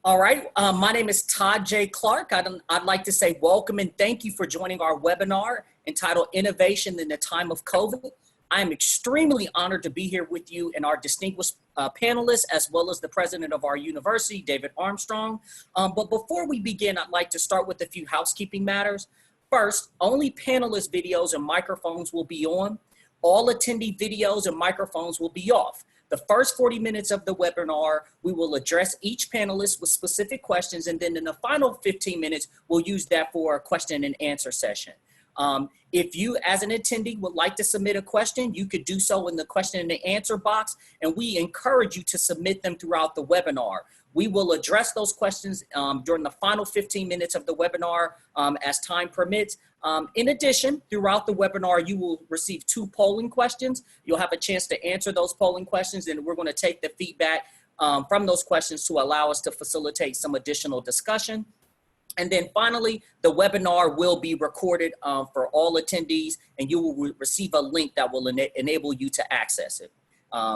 All right, my name is Todd J. Clark. I'd like to say welcome and thank you for joining our webinar entitled Innovation in the Time of COVID. I am extremely honored to be here with you and our distinguished panelists, as well as the president of our university, David Armstrong. But before we begin, I'd like to start with a few housekeeping matters. First, only panelist videos and microphones will be on. All attendee videos and microphones will be off. The first 40 minutes of the webinar, we will address each panelist with specific questions, and then in the final 15 minutes, we'll use that for a question and answer session. If you, as an attendee, would like to submit a question, you could do so in the question and the answer box, and we encourage you to submit them throughout the webinar. We will address those questions during the final 15 minutes of the webinar as time permits. In addition, throughout the webinar, you will receive 2 polling questions. You'll have a chance to answer those polling questions, and we're going to take the feedback from those questions to allow us to facilitate some additional discussion. And then finally, the webinar will be recorded for all attendees, and you will receive a link that will enable you to access it.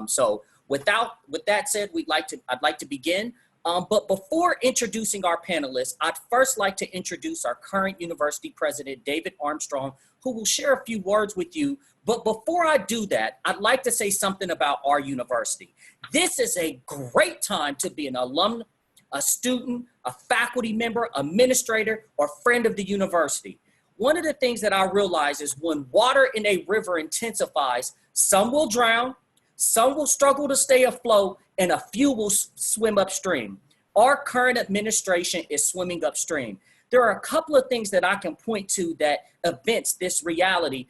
So with that said, I'd like to begin. But before introducing our panelists, I'd first like to introduce our current university president, David Armstrong, who will share a few words with you. But before I do that, I'd like to say something about our university. This is a great time to be an alum, a student, a faculty member, administrator, or friend of the university. One of the things that I realize is when water in a river intensifies, some will drown, some will struggle to stay afloat, and a few will swim upstream. Our current administration is swimming upstream. There are a couple of things that I can point to that evince this reality.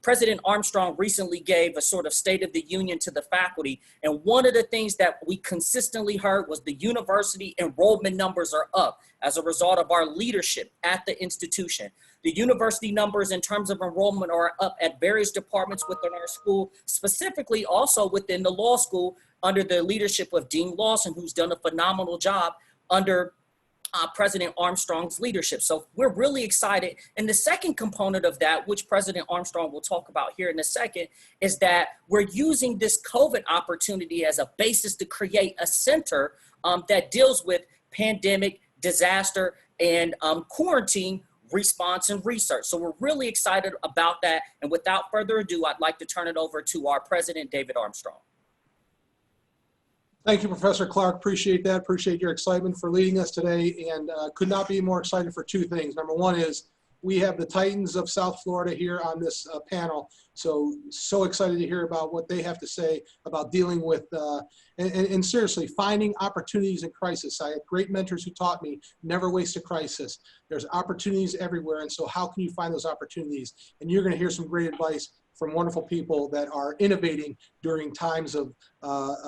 President Armstrong recently gave a sort of State of the Union to the faculty, and one of the things that we consistently heard was the university enrollment numbers are up as a result of our leadership at the institution. The university numbers in terms of enrollment are up at various departments within our school, specifically also within the law school under the leadership of Dean Lawson, who's done a phenomenal job under President Armstrong's leadership. So we're really excited. And the second component of that, which President Armstrong will talk about here in a second, is that we're using this COVID opportunity as a basis to create a center that deals with pandemic, disaster, and quarantine response and research. So we're really excited about that. And without further ado, I'd like to turn it over to our president, David Armstrong. Thank you, Professor Clark. Appreciate that. Appreciate your excitement for leading us today, and could not be more excited for 2 things. Number one is we have the Titans of South Florida here on this panel, so excited to hear about what they have to say about dealing with, and seriously, finding opportunities in crisis. I had great mentors who taught me, never waste a crisis. There's opportunities everywhere, and so how can you find those opportunities? And you're gonna hear some great advice from wonderful people that are innovating during times of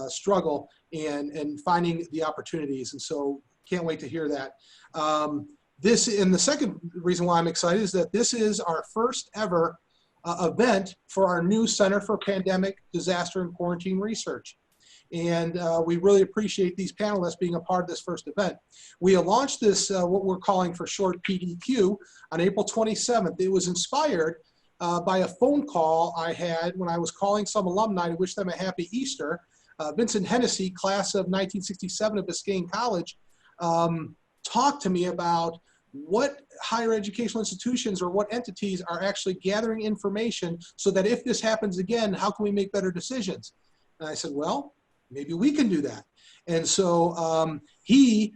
struggle and finding the opportunities. And so can't wait to hear that. And the second reason why I'm excited is that this is our first ever event for our new Center for Pandemic, Disaster, and Quarantine Research. And we really appreciate these panelists being a part of this first event. We launched this, what we're calling for short PDQ, on April 27th. It was inspired by a phone call I had when I was calling some alumni to wish them a happy Easter. Vincent Hennessy, class of 1967 at Biscayne College, talked to me about what higher educational institutions or what entities are actually gathering information so that if this happens again, how can we make better decisions? And I said, well, maybe we can do that. And so he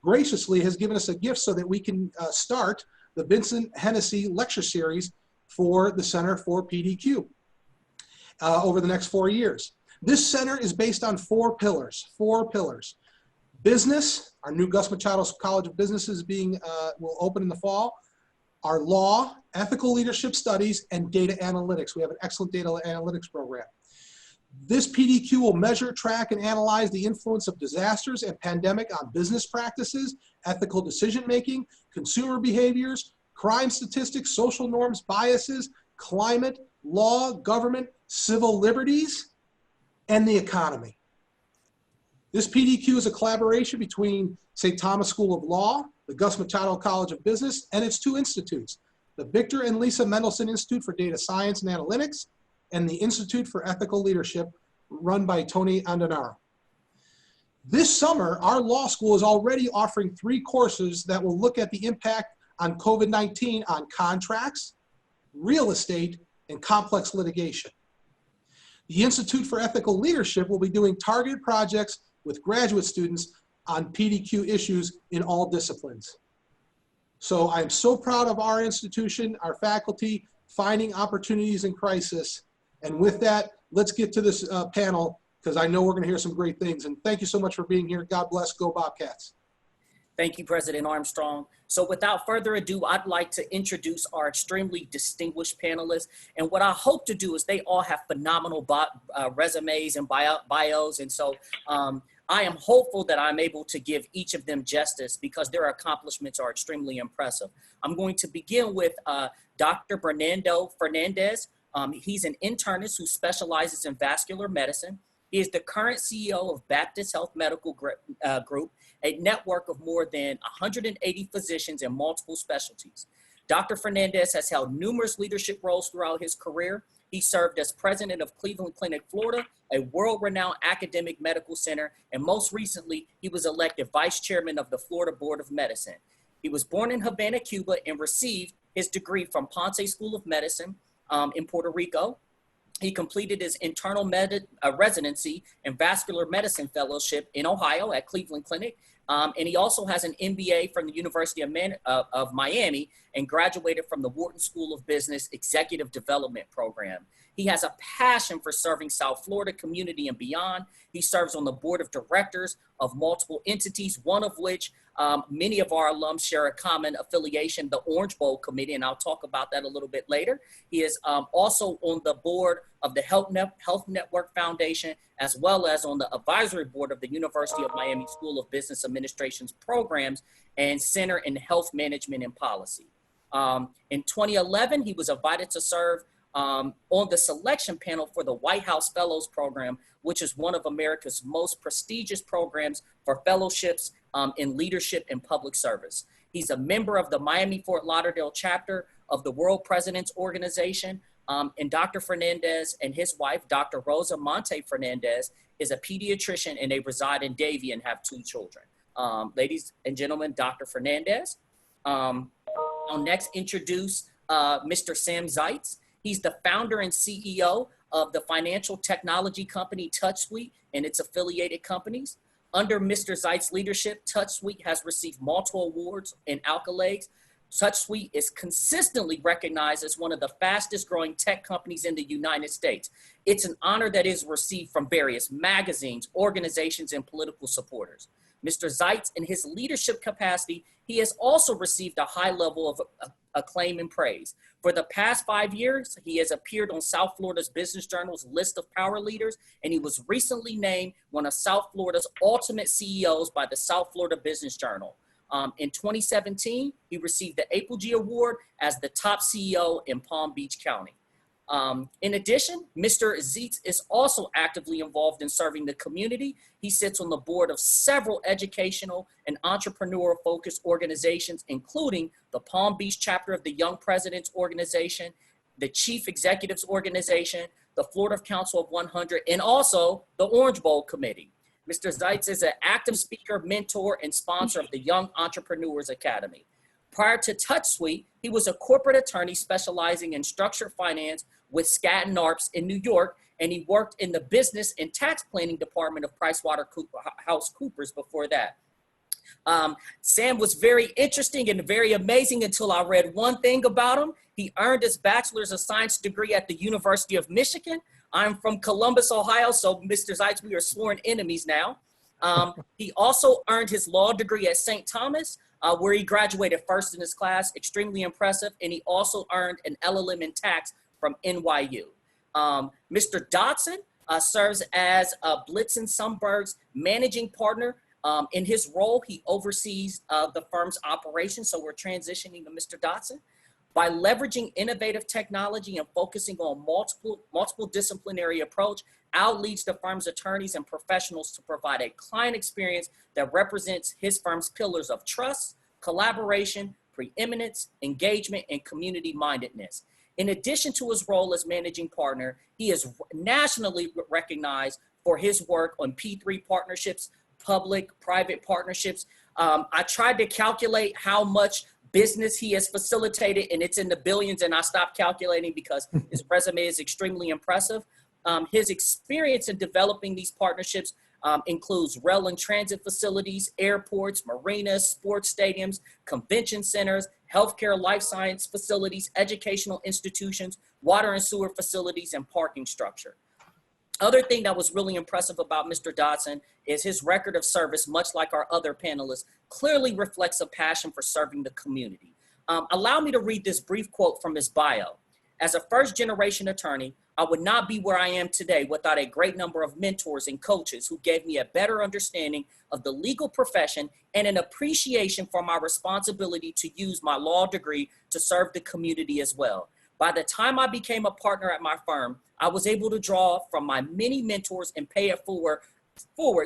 graciously has given us a gift so that we can start the Vincent Hennessy lecture series for the Center for PDQ over the next 4 years. This center is based on 4 pillars. Business, our new Gus Machado College of Businesses will open in the fall. Our law, ethical leadership studies, and data analytics. We have an excellent data analytics program. This PDQ will measure, track, and analyze the influence of disasters and pandemic on business practices, ethical decision-making, consumer behaviors, crime statistics, social norms, biases, climate, law, government, civil liberties, and the economy. This PDQ is a collaboration between St. Thomas School of Law, the Gus Machado College of Business, and its 2 institutes, the Victor and Lisa Mendelson Institute for Data Science and Analytics, and the Institute for Ethical Leadership, run by Tony Andonaro. This summer, our law school is already offering 3 courses that will look at the impact on COVID-19 on contracts, real estate, and complex litigation. The Institute for Ethical Leadership will be doing targeted projects with graduate students on PDQ issues in all disciplines. So I'm so proud of our institution, our faculty, finding opportunities in crisis. And with that, let's get to this panel, because I know we're going to hear some great things. And thank you so much for being here. God bless. Go Bobcats. Thank you, President Armstrong. So without further ado, I'd like to introduce our extremely distinguished panelists. And what I hope to do is they all have phenomenal resumes and bios. And so I am hopeful that I'm able to give each of them justice because their accomplishments are extremely impressive. I'm going to begin with Dr. Fernandez. He's an internist who specializes in vascular medicine. He is the current CEO of Baptist Health Medical Group, a network of more than 180 physicians in multiple specialties. Dr. Fernandez has held numerous leadership roles throughout his career. He served as president of Cleveland Clinic, Florida, a world-renowned academic medical center, and most recently, he was elected vice chairman of the Florida Board of Medicine. He was born in Havana, Cuba, and received his degree from Ponce School of Medicine in Puerto Rico. He completed his internal residency and vascular medicine fellowship in Ohio at Cleveland Clinic. And he also has an MBA from the University of Miami and graduated from the Wharton School of Business Executive Development Program. He has a passion for serving South Florida community and beyond. He serves on the board of directors of multiple entities, one of which many of our alums share a common affiliation, the Orange Bowl Committee, and I'll talk about that a little bit later. He is also on the board of the Health Network Foundation, as well as on the advisory board of the University of Miami School of Business Administration's programs and Center in Health Management and Policy. In 2011, he was invited to serve on the selection panel for the White House Fellows Program, which is one of America's most prestigious programs for fellowships in leadership and public service. He's a member of the Miami-Fort Lauderdale chapter of the World Presidents Organization. And Dr. Fernandez and his wife, Dr. Rosa Monte Fernandez, is a pediatrician, and they reside in Davie and have 2 children. Ladies and gentlemen, Dr. Fernandez. I'll next introduce Mr. Sam Zeitz. He's the founder and CEO of the financial technology company TouchSuite and its affiliated companies. Under Mr. Zeitz's leadership, TouchSuite has received multiple awards and accolades. TouchSuite is consistently recognized as one of the fastest growing tech companies in the United States. It's an honor that is received from various magazines, organizations, and political supporters. Mr. Zeitz, in his leadership capacity, he has also received a high level of acclaim and praise. For the past 5 years, he has appeared on South Florida's Business Journal's list of power leaders, and he was recently named one of South Florida's ultimate CEOs by the South Florida Business Journal. In 2017, he received the Apogee Award as the top CEO in Palm Beach County. In addition, Mr. Zeitz is also actively involved in serving the community. He sits on the board of several educational and entrepreneur-focused organizations, including the Palm Beach chapter of the Young Presidents Organization, the Chief Executives Organization, the Florida Council of 100, and also the Orange Bowl Committee. Mr. Zeitz is an active speaker, mentor, and sponsor of the Young Entrepreneurs Academy. Prior to TouchSuite, he was a corporate attorney specializing in structured finance with Skadden Arps in New York, and he worked in the business and tax planning department of PricewaterhouseCoopers before that. Sam was very interesting and very amazing until I read one thing about him. He earned his Bachelor's of Science degree at the University of Michigan. I'm from Columbus, Ohio, so Mr. Zeitz, we are sworn enemies now. He also earned his law degree at St. Thomas, where he graduated first in his class, extremely impressive, and he also earned an LLM in tax from NYU. Mr. Dotson serves as Blitzen Sundberg's managing partner. In his role, he oversees the firm's operations, so we're transitioning to Mr. Dotson. By leveraging innovative technology and focusing on multiple disciplinary approach, Al leads the firm's attorneys and professionals to provide a client experience that represents his firm's pillars of trust, collaboration, preeminence, engagement, and community mindedness. In addition to his role as managing partner, he is nationally recognized for his work on P3 partnerships, public-private partnerships. I tried to calculate how much business he has facilitated, and it's in the billions, and I stopped calculating because his resume is extremely impressive. His experience in developing these partnerships includes rail and transit facilities, airports, marinas, sports stadiums, convention centers, healthcare, life science facilities, educational institutions, water and sewer facilities, and parking structure. Other thing that was really impressive about Mr. Dodson is his record of service, much like our other panelists, clearly reflects a passion for serving the community. Allow me to read this brief quote from his bio. As a first-generation attorney, I would not be where I am today without a great number of mentors and coaches who gave me a better understanding of the legal profession and an appreciation for my responsibility to use my law degree to serve the community as well. By the time I became a partner at my firm, I was able to draw from my many mentors and pay it forward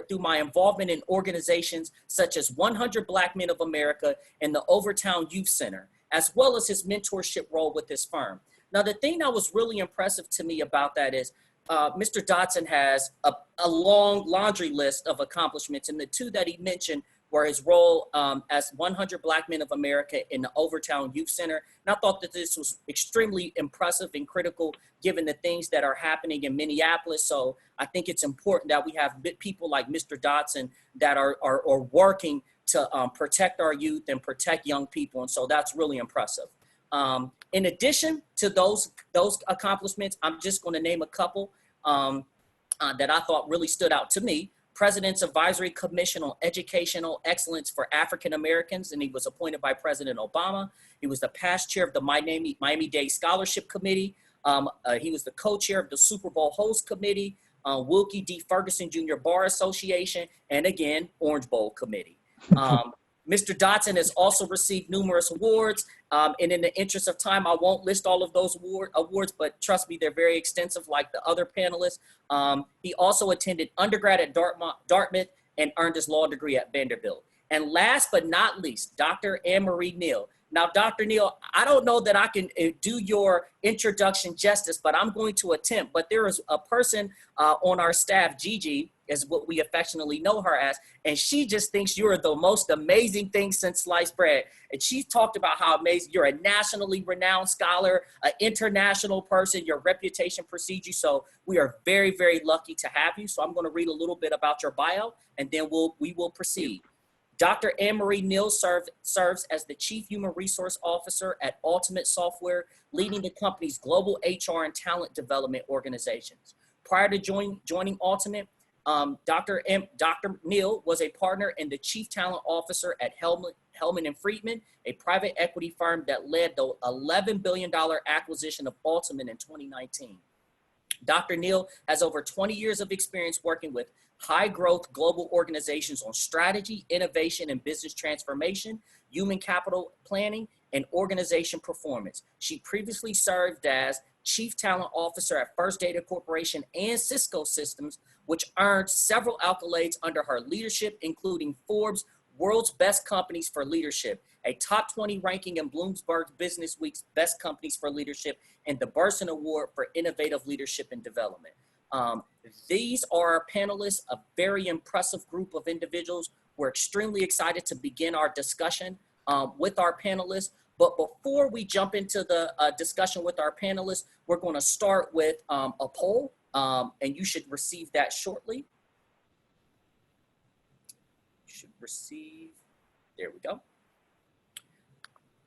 through my involvement in organizations such as 100 Black Men of America and the Overtown Youth Center, as well as his mentorship role with his firm. Now, the thing that was really impressive to me about that is Mr. Dodson has a long laundry list of accomplishments, and the two that he mentioned were his role as 100 Black Men of America in the Overtown Youth Center. And I thought that this was extremely impressive and critical given the things that are happening in Minneapolis. So I think it's important that we have people like Mr. Dodson that are working to protect our youth and protect young people. And so that's really impressive. In addition to those accomplishments, I'm just going to name a couple that I thought really stood out to me. President's Advisory Commission on Educational Excellence for African Americans, and he was appointed by President Obama. He was the past chair of the Miami-Dade Scholarship Committee. He was the co-chair of the Super Bowl Host Committee, Wilkie D. Ferguson Jr. Bar Association, and again, Orange Bowl Committee. Mr. Dodson has also received numerous awards, and in the interest of time, I won't list all of those awards, but trust me, they're very extensive like the other panelists. He also attended undergrad at Dartmouth and earned his law degree at Vanderbilt. And last but not least, Dr. Emory Neal. Now, Dr. Neal, I don't know that I can do your introduction justice, but I'm going to attempt. But there is a person on our staff, Gigi, is what we affectionately know her as, and she just thinks you're the most amazing thing since sliced bread. And she's talked about how amazing you're, a nationally renowned scholar, an international person, your reputation precedes you. So we are very, very lucky to have you. So I'm going to read a little bit about your bio, and then we will proceed. Dr. Emory Neal serves as the Chief Human Resource Officer at Ultimate Software, leading the company's global HR and talent development organizations. Prior to joining Ultimate, Dr. Neal was a partner and the Chief Talent Officer at Hellman & Friedman, a private equity firm that led the $11 billion acquisition of Ultimate in 2019. Dr. Neal has over 20 years of experience working with high-growth global organizations on strategy, innovation, and business transformation, human capital planning, and organization performance. She previously served as Chief Talent Officer at First Data Corporation and Cisco Systems, which earned several accolades under her leadership, including Forbes' World's Best Companies for Leadership, a top 20 ranking in Bloomberg Business Week's Best Companies for Leadership, and the Byrne Award for Innovative Leadership and Development. These are our panelists, a very impressive group of individuals. We're extremely excited to begin our discussion with our panelists. But before we jump into the discussion with our panelists, we're going to start with a poll, and you should receive that shortly. You should receive, there we go.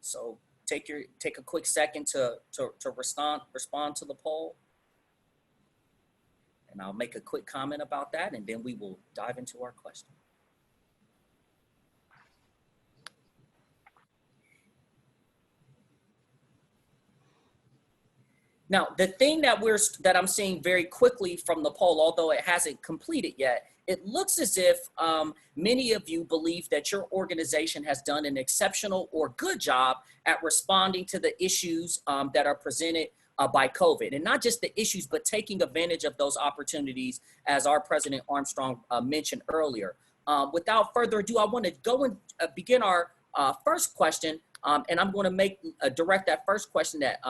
So take a quick second to respond to the poll. And I'll make a quick comment about that, and then we will dive into our question. Now, the thing that I'm seeing very quickly from the poll, although it hasn't completed yet, it looks as if many of you believe that your organization has done an exceptional or good job at responding to the issues that are presented by COVID. And not just the issues, but taking advantage of those opportunities, as our President Armstrong mentioned earlier. Without further ado, I want to go and begin our first question, and I'm going to direct that first question at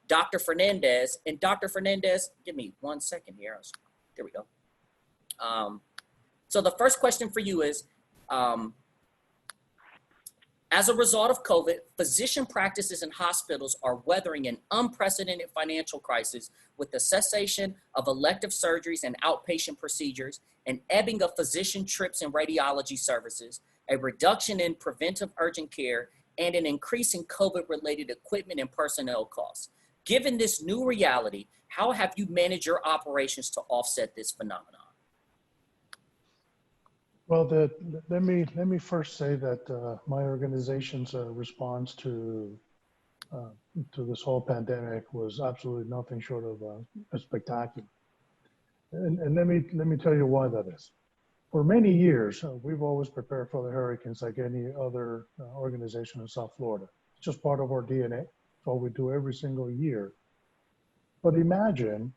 Dr. Fernandez. And Dr. Fernandez, give me 1 second here. There we go. So the first question for you is, as a result of COVID, physician practices and hospitals are weathering an unprecedented financial crisis with the cessation of elective surgeries and outpatient procedures, an ebbing of physician trips and radiology services, a reduction in preventive urgent care, and an increase in COVID-related equipment and personnel costs. Given this new reality, how have you managed your operations to offset this phenomenon? Well, let me first say that my organization's response to this whole pandemic was absolutely nothing short of spectacular. And let me tell you why that is. For many years, we've always prepared for the hurricanes like any other organization in South Florida. It's just part of our DNA. It's all we do every single year. But imagine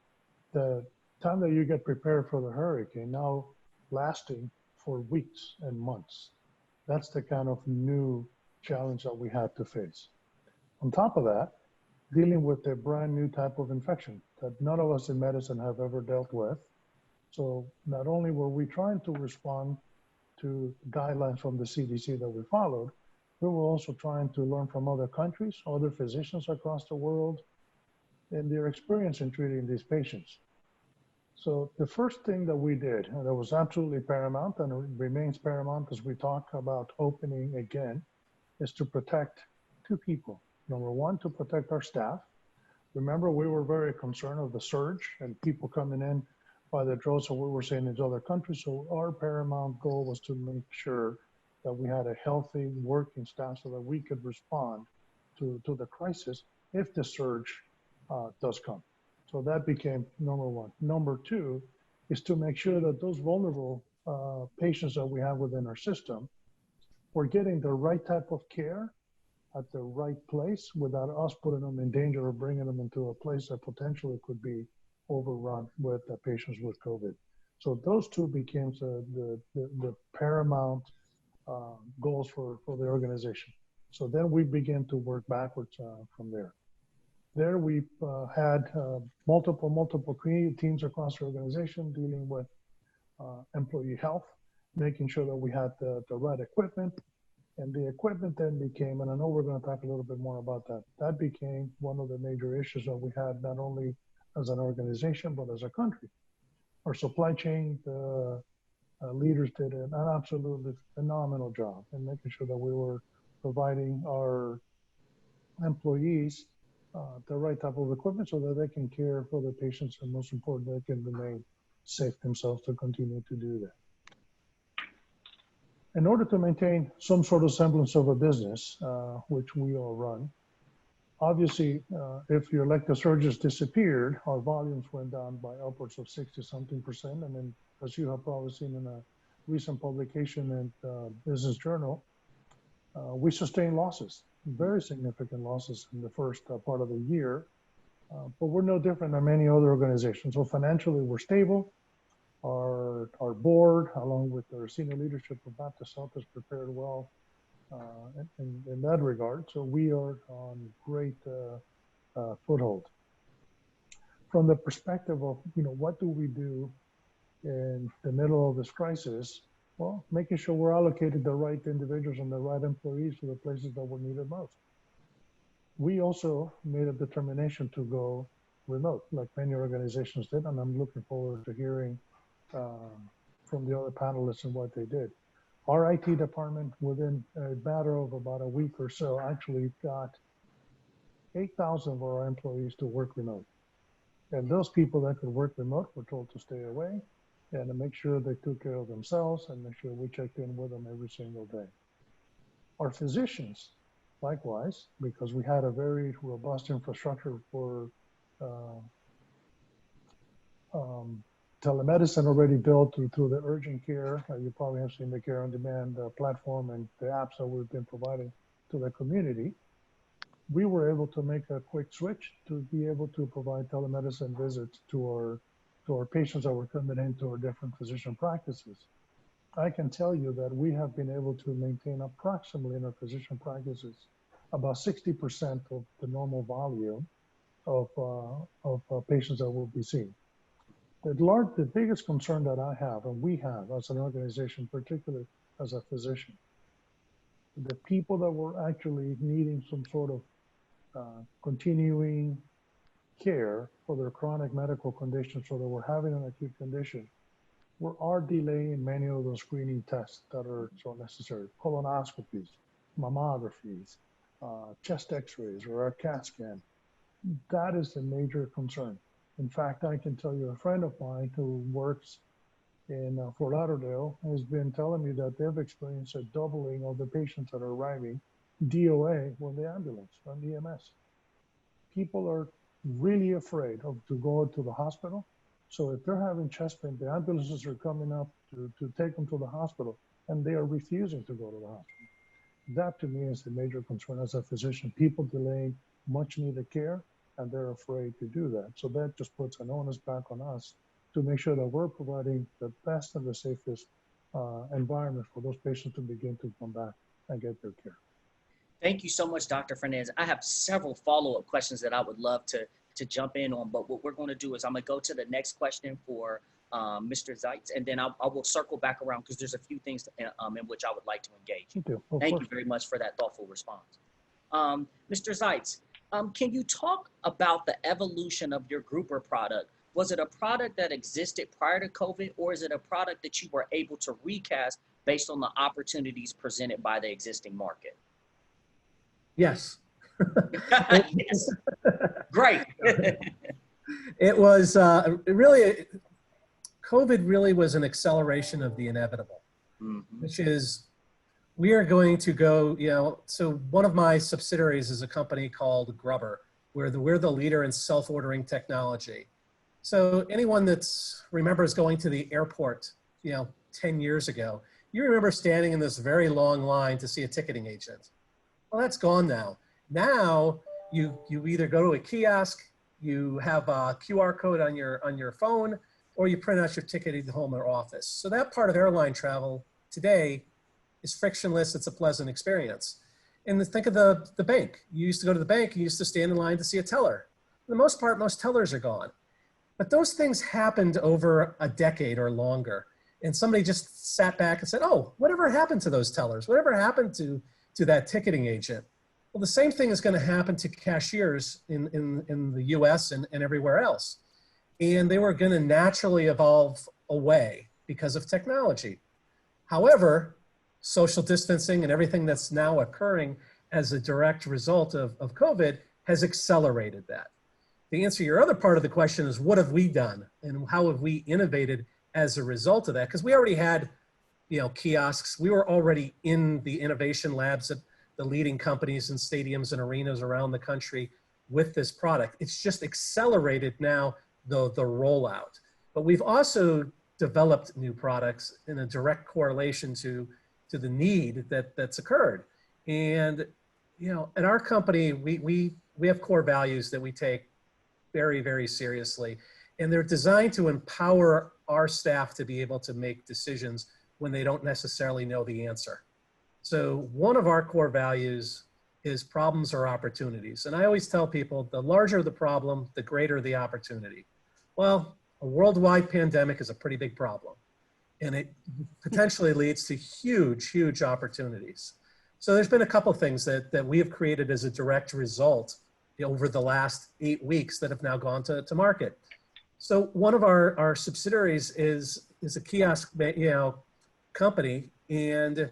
the time that you get prepared for the hurricane now lasting for weeks and months. That's the kind of new challenge that we had to face. On top of that, dealing with a brand new type of infection that none of us in medicine have ever dealt with. So not only were we trying to respond to guidelines from the CDC that we followed, we were also trying to learn from other countries, other physicians across the world, and their experience in treating these patients. So the first thing that we did, and that was absolutely paramount and it remains paramount as we talk about opening again, is to protect two people. Number one, to protect our staff. Remember, we were very concerned of the surge and people coming in by the droves, so we were seeing in other countries. So our paramount goal was to make sure that we had a healthy working staff so that we could respond to the crisis if the surge does come. So that became number one. Number two is to make sure that those vulnerable patients that we have within our system were getting the right type of care at the right place without us putting them in danger or bringing them into a place that potentially could be overrun with patients with COVID. So those two became the paramount goals for the organization. So then we began to work backwards from there. There we had multiple community teams across the organization dealing with employee health, making sure that we had the right equipment. And the equipment then became, and I know we're going to talk a little bit more about that, that became one of the major issues that we had not only as an organization, but as a country. Our supply chain leaders did an absolutely phenomenal job in making sure that we were providing our employees the right type of equipment so that they can care for the patients, and most important, they can remain safe themselves to continue to do that. In order to maintain some sort of semblance of a business, which we all run, obviously, if your elective surgeries disappeared, our volumes went down by upwards of 60-something%. And then, as you have probably seen in a recent publication in Business Journal, we sustained losses, very significant losses in the first part of the year. But we're no different than many other organizations. So financially, we're stable. Our board, along with our senior leadership of Baptist Health, is prepared well in that regard. So we are on great foothold. From the perspective of, what do we do in the middle of this crisis? Well, making sure we're allocated the right individuals and the right employees to the places that were needed most. We also made a determination to go remote, like many organizations did, and I'm looking forward to hearing from the other panelists and what they did. Our IT department, within a matter of about a week or so, actually got 8,000 of our employees to work remote. And those people that could work remote were told to stay away and to make sure they took care of themselves and make sure we checked in with them every single day. Our physicians, likewise, because we had a very robust infrastructure for telemedicine already built through the urgent care. You probably have seen the Care on Demand platform and the apps that we've been providing to the community. We were able to make a quick switch to be able to provide telemedicine visits to our patients that were coming into our different physician practices. I can tell you that we have been able to maintain approximately in our physician practices about 60% of the normal volume of patients that will be seen. The biggest concern that I have, and we have as an organization, particularly as a physician, the people that were actually needing some sort of continuing care for their chronic medical conditions, or that were having an acute condition, are delaying many of those screening tests that are so necessary. Colonoscopies, mammographies, chest x-rays, or a CAT scan. That is the major concern. In fact, I can tell you a friend of mine who works in Fort Lauderdale has been telling me that they've experienced a doubling of the patients that are arriving DOA when the ambulance, on the EMS. People are really afraid to go to the hospital. So if they're having chest pain, the ambulances are coming up to take them to the hospital, and they are refusing to go to the hospital. That to me is the major concern as a physician, people delaying much needed care, and they're afraid to do that. So that just puts an onus back on us to make sure that we're providing the best and the safest environment for those patients to begin to come back and get their care. Thank you so much, Dr. Fernandez. I have several follow-up questions that I would love to jump in on, but what we're going to do is I'm going to go to the next question for Mr. Zeitz, and then I will circle back around because there's a few things in which I would like to engage. Thank you very much for that thoughtful response. Mr. Zeitz, can you talk about the evolution of your grouper product? Was it a product that existed prior to COVID, or is it a product that you were able to recast based on the opportunities presented by the existing market? Yes. Yes. Great. It was really, COVID really was an acceleration of the inevitable, which is we are going to go, so one of my subsidiaries is a company called Grubber, where we're the leader in self-ordering technology. So anyone that's remembers going to the airport, 10 years ago, you remember standing in this very long line to see a ticketing agent. Well, that's gone now. Now you either go to a kiosk, you have a QR code on your phone, or you print out your ticket at home or office. So that part of airline travel today is frictionless. It's a pleasant experience. And think of the bank. You used to go to the bank, you used to stand in line to see a teller. For the most part, most tellers are gone. But those things happened over a decade or longer. And somebody just sat back and said, oh, whatever happened to those tellers? Whatever happened to that ticketing agent? Well, the same thing is going to happen to cashiers in the US and everywhere else. And they were going to naturally evolve away because of technology. However, social distancing and everything that's now occurring as a direct result of COVID has accelerated that. To answer your other part of the question is, what have we done and how have we innovated as a result of that? Because we already had, kiosks. We were already in the innovation labs at the leading companies and stadiums and arenas around the country with this product. It's just accelerated now the rollout. But we've also developed new products in a direct correlation to the need that's occurred. And, at our company, we have core values that we take very, very seriously. And they're designed to empower our staff to be able to make decisions when they don't necessarily know the answer. So one of our core values is problems or opportunities. And I always tell people, the larger the problem, the greater the opportunity. Well, a worldwide pandemic is a pretty big problem. And it potentially leads to huge, huge opportunities. So there's been a couple things that we have created as a direct result over the last 8 weeks that have now gone to market. So one of our subsidiaries is a kiosk, company, and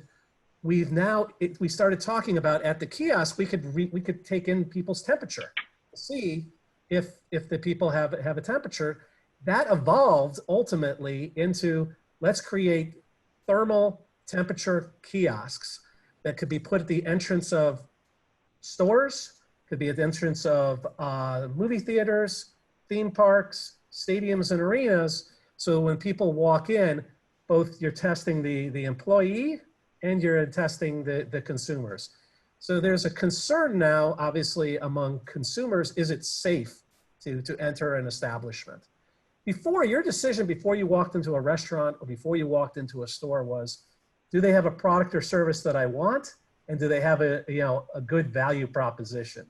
we started talking about at the kiosk we could take in people's temperature, see if the people have a temperature. That evolved ultimately into, let's create thermal temperature kiosks that could be put at the entrance of stores, could be at the entrance of movie theaters, theme parks, stadiums, and arenas. So when people walk in, both you're testing the employee and you're testing the consumers. So there's a concern now, obviously, among consumers, is it safe to enter an establishment? Before, your decision before you walked into a restaurant or before you walked into a store was, do they have a product or service that I want? And do they have a good value proposition?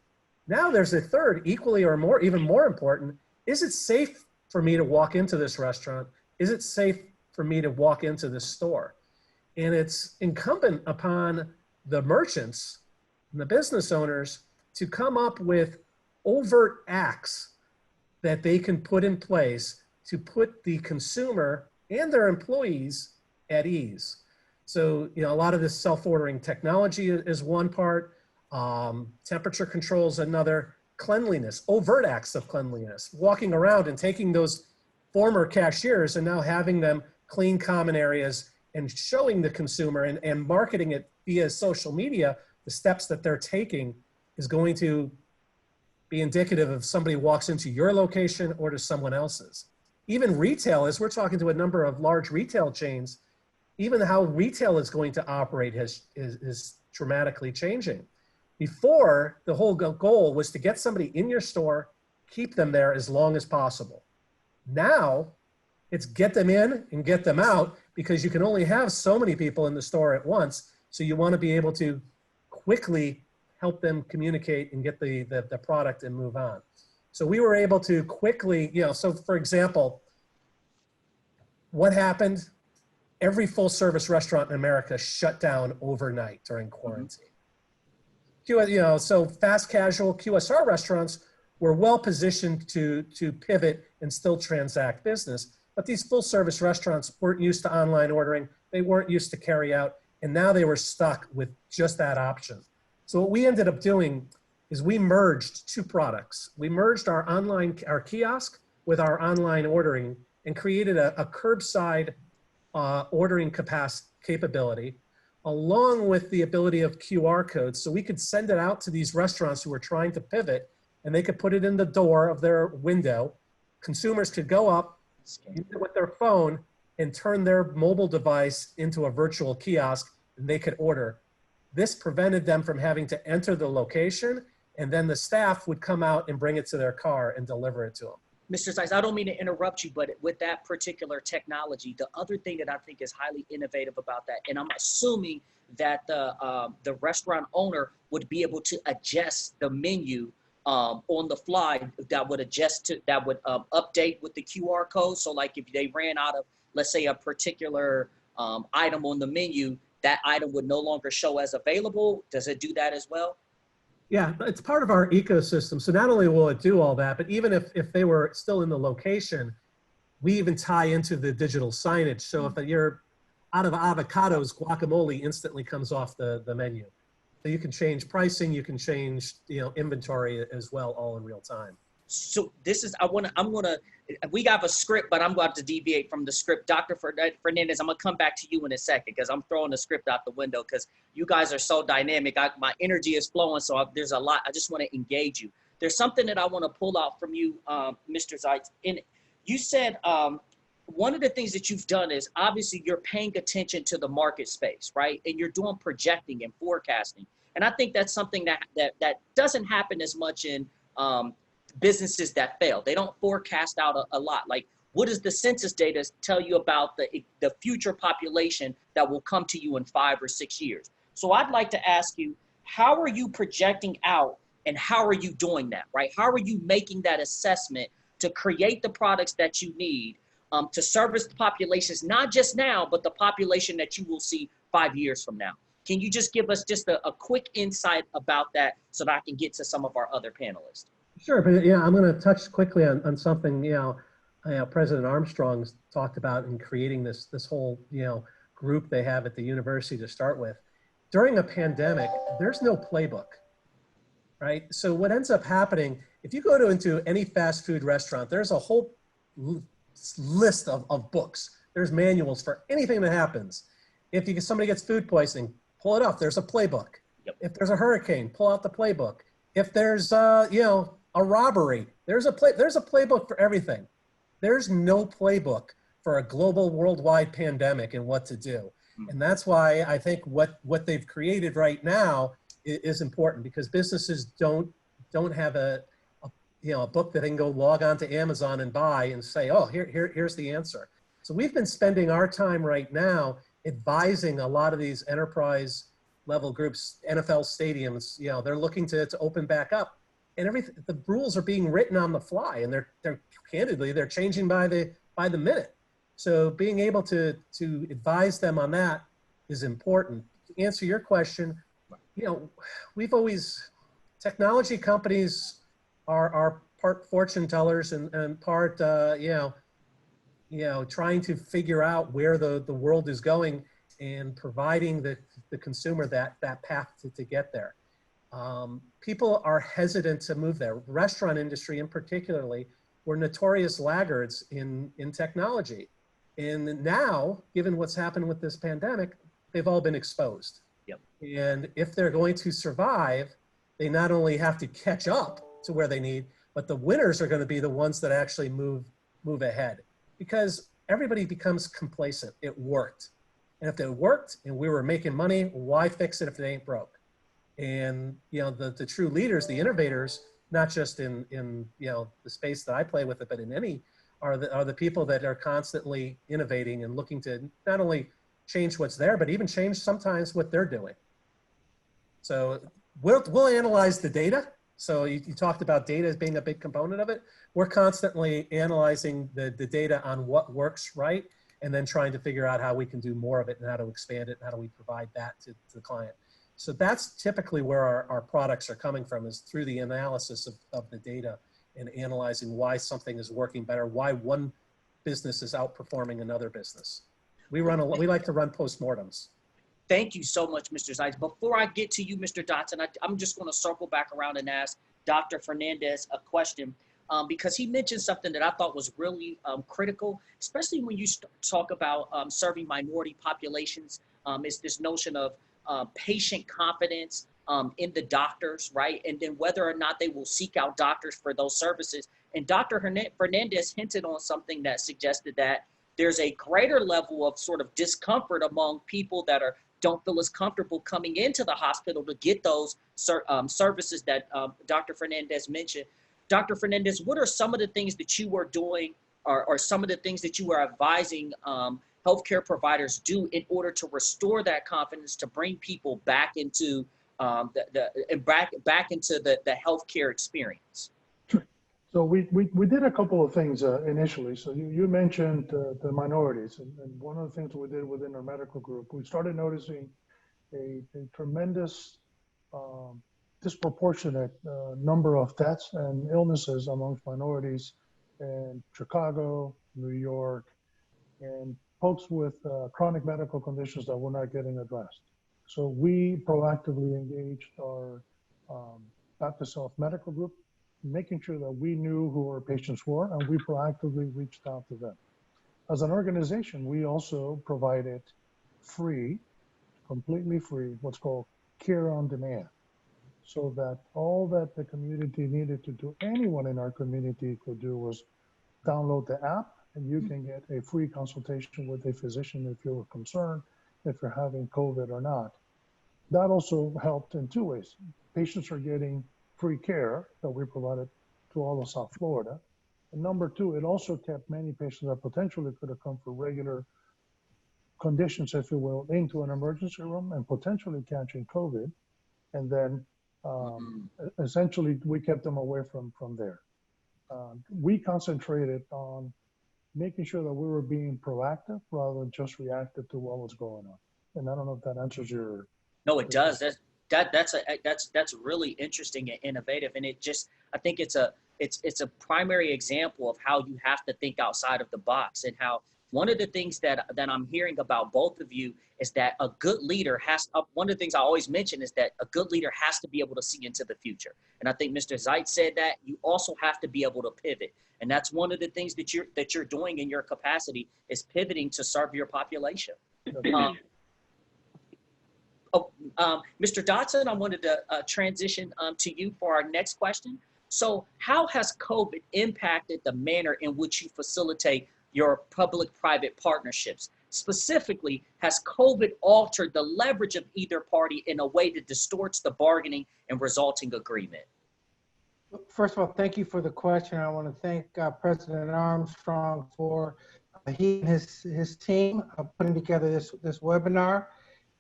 Now there's a third, equally or more, even more important, is it safe for me to walk into this restaurant? Is it safe for me to walk into this store? And it's incumbent upon the merchants and the business owners to come up with overt acts that they can put in place to put the consumer and their employees at ease. So, a lot of this self-ordering technology is one part, temperature control is another, cleanliness, overt acts of cleanliness, walking around and taking those former cashiers and now having them clean common areas and showing the consumer and marketing it via social media, the steps that they're taking is going to be indicative of somebody walks into your location or to someone else's. Even retail, as we're talking to a number of large retail chains, even how retail is going to operate is dramatically changing. Before, the whole goal was to get somebody in your store, keep them there as long as possible. Now, it's get them in and get them out because you can only have so many people in the store at once. So you want to be able to quickly help them communicate and get the product and move on. So we were able to quickly, so for example, what happened? Every full service restaurant in America shut down overnight during quarantine. So fast casual QSR restaurants were well positioned to pivot and still transact business. But these full service restaurants weren't used to online ordering. They weren't used to carry out. And now they were stuck with just that option. So what we ended up doing is we merged two products. We merged our kiosk with our online ordering and created a curbside ordering capability, along with the ability of QR codes. So we could send it out to these restaurants who were trying to pivot, and they could put it in the door of their window. Consumers could go up, scan it with their phone, and turn their mobile device into a virtual kiosk, and they could order. This prevented them from having to enter the location, and then the staff would come out and bring it to their car and deliver it to them. Mr. Sykes, I don't mean to interrupt you, but with that particular technology, the other thing that I think is highly innovative about that, and I'm assuming that the restaurant owner would be able to adjust the menu on the fly, that would update with the QR code. So like if they ran out of, let's say, a particular item on the menu, that item would no longer show as available. Does it do that as well? Yeah, it's part of our ecosystem. So not only will it do all that, but even if they were still in the location, we even tie into the digital signage. So if you're out of avocados, guacamole instantly comes off the menu. So you can change pricing, you can change inventory as well, all in real time. So this is, we got a script, but I'm going to deviate from the script. Dr. Fernandez, I'm going to come back to you in a second because I'm throwing the script out the window because you guys are so dynamic. My energy is flowing, so there's a lot. I just want to engage you. There's something that I want to pull out from you, Mr. Zeitz. And you said one of the things that you've done is obviously you're paying attention to the market space, right? And you're doing projecting and forecasting. And I think that's something that doesn't happen as much in businesses that fail. They don't forecast out a lot. Like, what does the census data tell you about the future population that will come to you in 5 or 6 years? So I'd like to ask you, how are you projecting out and how are you doing that, right? How are you making that assessment to create the products that you need to service the populations, not just now, but the population that you will see 5 years from now? Can you just give us just a quick insight about that so that I can get to some of our other panelists? Sure, but I'm going to touch quickly on something President Armstrong's talked about in creating this whole group they have at the university to start with. During a pandemic, there's no playbook, right? So what ends up happening, if you go into any fast food restaurant, there's a whole list of books. There's manuals for anything that happens. If somebody gets food poisoning, pull it up. There's a playbook. Yep. If there's a hurricane, pull out the playbook. If there's a robbery, there's a playbook for everything. There's no playbook for a global worldwide pandemic and what to do. And that's why I think what they've created right now is important, because businesses don't have a book that they can go log on to Amazon and buy and say, oh, here's the answer. So we've been spending our time right now advising a lot of these enterprise level groups, NFL stadiums, they're looking to open back up. and the rules are being written on the fly, and they're candidly, they're changing by the minute. So being able to advise them on that is important. To answer your question, we've always, technology companies are part fortune tellers and part, trying to figure out where the world is going and providing the consumer that path to get there. People are hesitant to move there. The restaurant industry in particularly were notorious laggards in technology. And now, given what's happened with this pandemic, they've all been exposed. Yep. And if they're going to survive, they not only have to catch up to where they need, but the winners are going to be the ones that actually move ahead, because everybody becomes complacent. It worked. And if it worked and we were making money, why fix it if it ain't broke? And the true leaders, the innovators, not just in the space that I play with it, but in any, are the people that are constantly innovating and looking to not only change what's there, but even change sometimes what they're doing. So we'll analyze the data. So you talked about data as being a big component of it. We're constantly analyzing the data on what works right, and then trying to figure out how we can do more of it and how to expand it and how do we provide that to the client. So that's typically where our products are coming from, is through the analysis of the data and analyzing why something is working better, why one business is outperforming another business. We like to run postmortems. Thank you so much, Mr. Zeitz. Before I get to you, Mr. Dotson, I'm just going to circle back around and ask Dr. Fernandez a question, because he mentioned something that I thought was really critical, especially when you talk about serving minority populations. Is this notion of patient confidence in the doctors, right? And then whether or not they will seek out doctors for those services. And Dr. Fernandez hinted on something that suggested that there's a greater level of sort of discomfort among people that don't feel as comfortable coming into the hospital to get those services that Dr. Fernandez mentioned. Dr. Fernandez, what are some of the things that you are doing, or some of the things that you are advising healthcare providers do in order to restore that confidence, to bring people back into back into the healthcare experience? So we did a couple of things initially. So you mentioned the minorities, and one of the things we did within our medical group, we started noticing a tremendous disproportionate number of deaths and illnesses amongst minorities in Chicago, New York, and folks with chronic medical conditions that were not getting addressed. So we proactively engaged our Baptist Health Medical Group, making sure that we knew who our patients were, and we proactively reached out to them. As an organization, we also provided free, completely free, what's called care on demand, so that all that the community needed to do, anyone in our community could do, was download the app, and you can get a free consultation with a physician if you're concerned if you're having COVID or not. That also helped in two ways. Patients are getting free care that we provided to all of South Florida. And number two, it also kept many patients that potentially could have come for regular conditions, if you will, into an emergency room and potentially catching COVID. And then essentially we kept them away from there. We concentrated on making sure that we were being proactive rather than just reactive to what was going on. And I don't know if that answers your... No, it does. That's really interesting and innovative, and I think it's a primary example of how you have to think outside of the box, and how one of the things that I'm hearing about both of you is that a good leader one of the things I always mention is that a good leader has to be able to see into the future. And I think Mr. Zeitz said that you also have to be able to pivot. And that's one of the things that you're doing in your capacity, is pivoting to serve your population. Mr. Dotson, I wanted to transition to you for our next question. So how has COVID impacted the manner in which you facilitate your public-private partnerships? Specifically, has COVID altered the leverage of either party in a way that distorts the bargaining and resulting agreement? First of all, thank you for the question. I want to thank President Armstrong for he and his team putting together this webinar.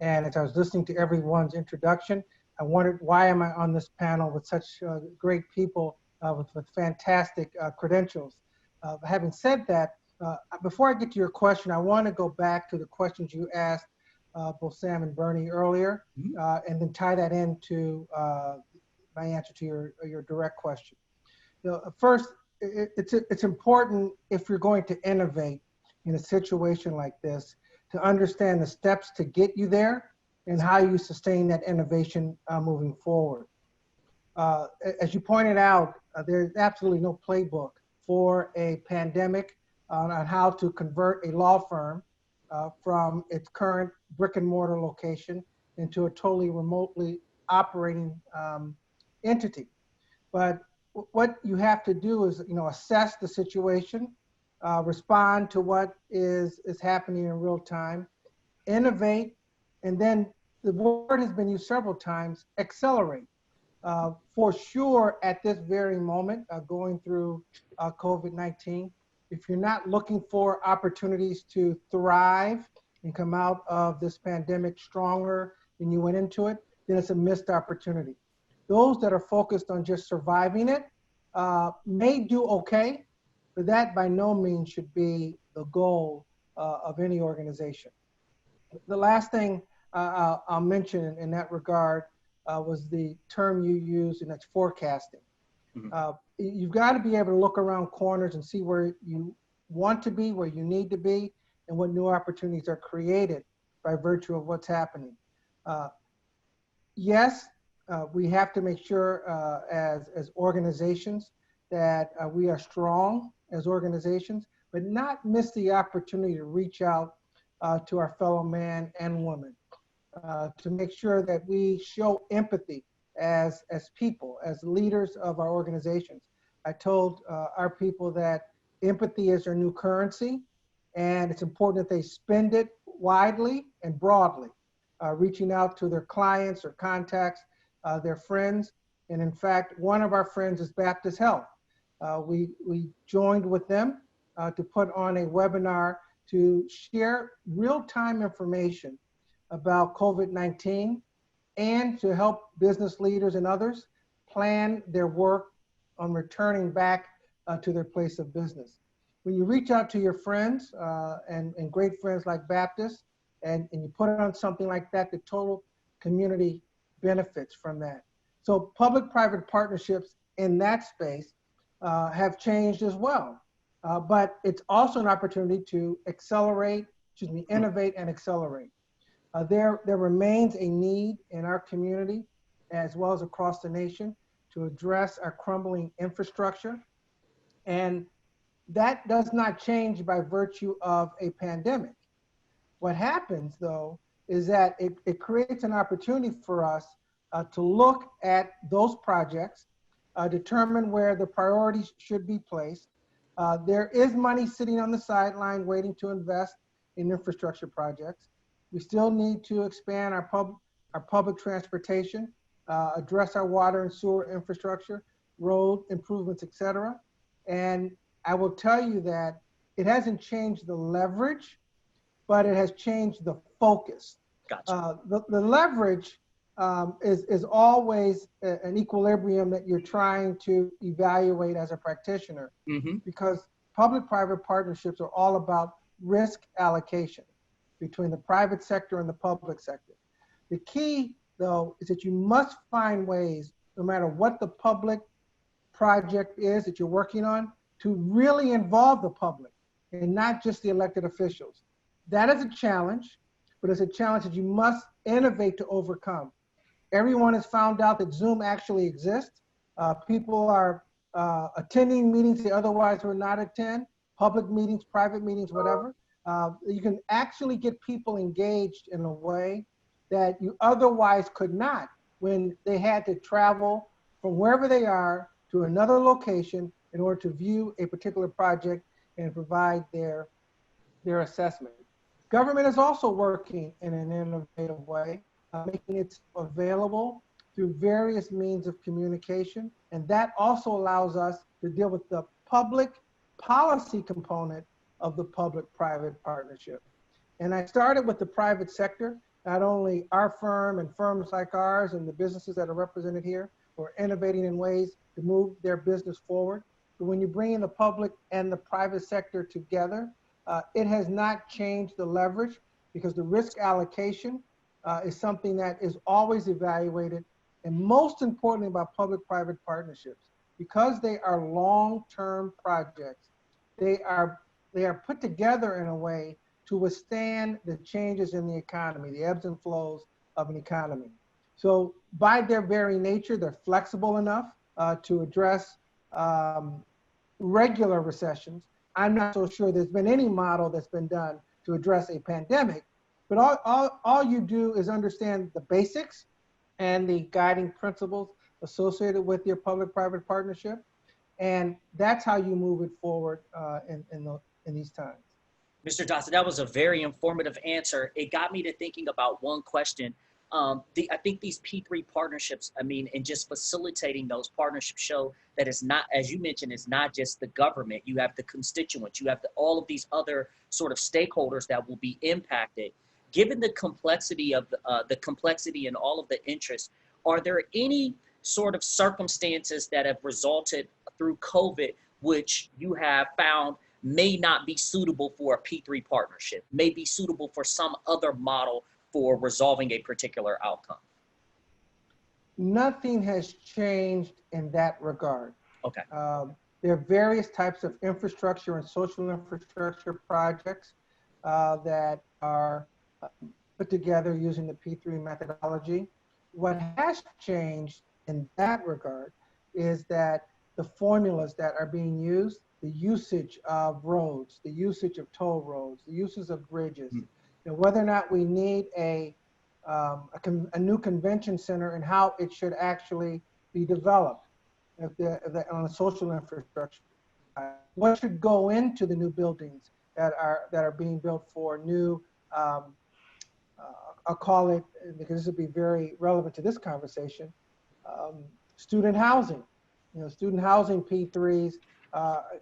And as I was listening to everyone's introduction, I wondered, why am I on this panel with such great people with fantastic credentials? Having said that, before I get to your question, I want to go back to the questions you asked both Sam and Byrne earlier, and then tie that into my answer to your direct question. First, it's important, if you're going to innovate in a situation like this, to understand the steps to get you there and how you sustain that innovation moving forward. As you pointed out, there's absolutely no playbook for a pandemic on how to convert a law firm from its current brick and mortar location into a totally remotely operating entity. But what you have to do is, assess the situation, respond to what is happening in real time, innovate, and then the word has been used several times, accelerate. For sure, at this very moment, going through COVID-19, if you're not looking for opportunities to thrive and come out of this pandemic stronger than you went into it, then it's a missed opportunity. Those that are focused on just surviving it may do okay, but that by no means should be the goal of any organization. The last thing I'll mention in that regard was the term you used, and that's forecasting. You've got to be able to look around corners and see where you want to be, where you need to be, and what new opportunities are created by virtue of what's happening. Yes, we have to make sure as organizations that we are strong as organizations, but not miss the opportunity to reach out to our fellow man and woman, to make sure that we show empathy as people, as leaders of our organizations. I told our people that empathy is their new currency, and it's important that they spend it widely and broadly, reaching out to their clients or contacts, their friends. And in fact, one of our friends is Baptist Health. We joined with them to put on a webinar to share real-time information about COVID-19 and to help business leaders and others plan their work on returning back to their place of business. When you reach out to your friends and great friends like Baptist, and you put it on something like that, the total community benefits from that. So public-private partnerships in that space have changed as well. But it's also an opportunity to innovate and accelerate. There remains a need in our community, as well as across the nation, to address our crumbling infrastructure. And that does not change by virtue of a pandemic. What happens, though, is that it creates an opportunity for us to look at those projects, determine where the priorities should be placed. There is money sitting on the sideline waiting to invest in infrastructure projects. We still need to expand our public transportation, address our water and sewer infrastructure, road improvements, et cetera. And I will tell you that it hasn't changed the leverage, but it has changed the focus. Gotcha. The leverage is always an equilibrium that you're trying to evaluate as a practitioner, because public-private partnerships are all about risk allocation between the private sector and the public sector. The key, though, is that you must find ways, no matter what the public project is that you're working on, to really involve the public and not just the elected officials. That is a challenge, but it's a challenge that you must innovate to overcome. Everyone has found out that Zoom actually exists. People are attending meetings they otherwise would not attend, public meetings, private meetings, whatever. You can actually get people engaged in a way that you otherwise could not when they had to travel from wherever they are to another location in order to view a particular project and provide their assessment. Government is also working in an innovative way, making it available through various means of communication. And that also allows us to deal with the public policy component of the public-private partnership. And I started with the private sector. not only our firm and firms like ours and the businesses that are represented here who are innovating in ways to move their business forward, but when you bring in the public and the private sector together, it has not changed the leverage, because the risk allocation is something that is always evaluated. And most importantly about public-private partnerships, because they are long-term projects, they are put together in a way to withstand the changes in the economy, the ebbs and flows of an economy. So by their very nature, they're flexible enough to address regular recessions. I'm not so sure there's been any model that's been done to address a pandemic, but all you do is understand the basics and the guiding principles associated with your public-private partnership. And that's how you move it forward in these times. Mr. Dotson, that was a very informative answer. It got me to thinking about one question. I think these P3 partnerships, I mean, and just facilitating those partnerships show that it's not, as you mentioned, it's not just the government. You have the constituents, you have all of these other sort of stakeholders that will be impacted. Given the complexity of the complexity and all of the interests, are there any sort of circumstances that have resulted through COVID which you have found may not be suitable for a P3 partnership, may be suitable for some other model for resolving a particular outcome? Nothing has changed in that regard. Okay. There are various types of infrastructure and social infrastructure projects that are put together using the P3 methodology. What has changed in that regard is that the formulas that are being used, the usage of roads, the usage of toll roads, the uses of bridges, and whether or not we need a new convention center and how it should actually be developed on the social infrastructure. What should go into the new buildings that are being built for new, I'll call it, because this will be very relevant to this conversation, student housing. You know, student housing P3s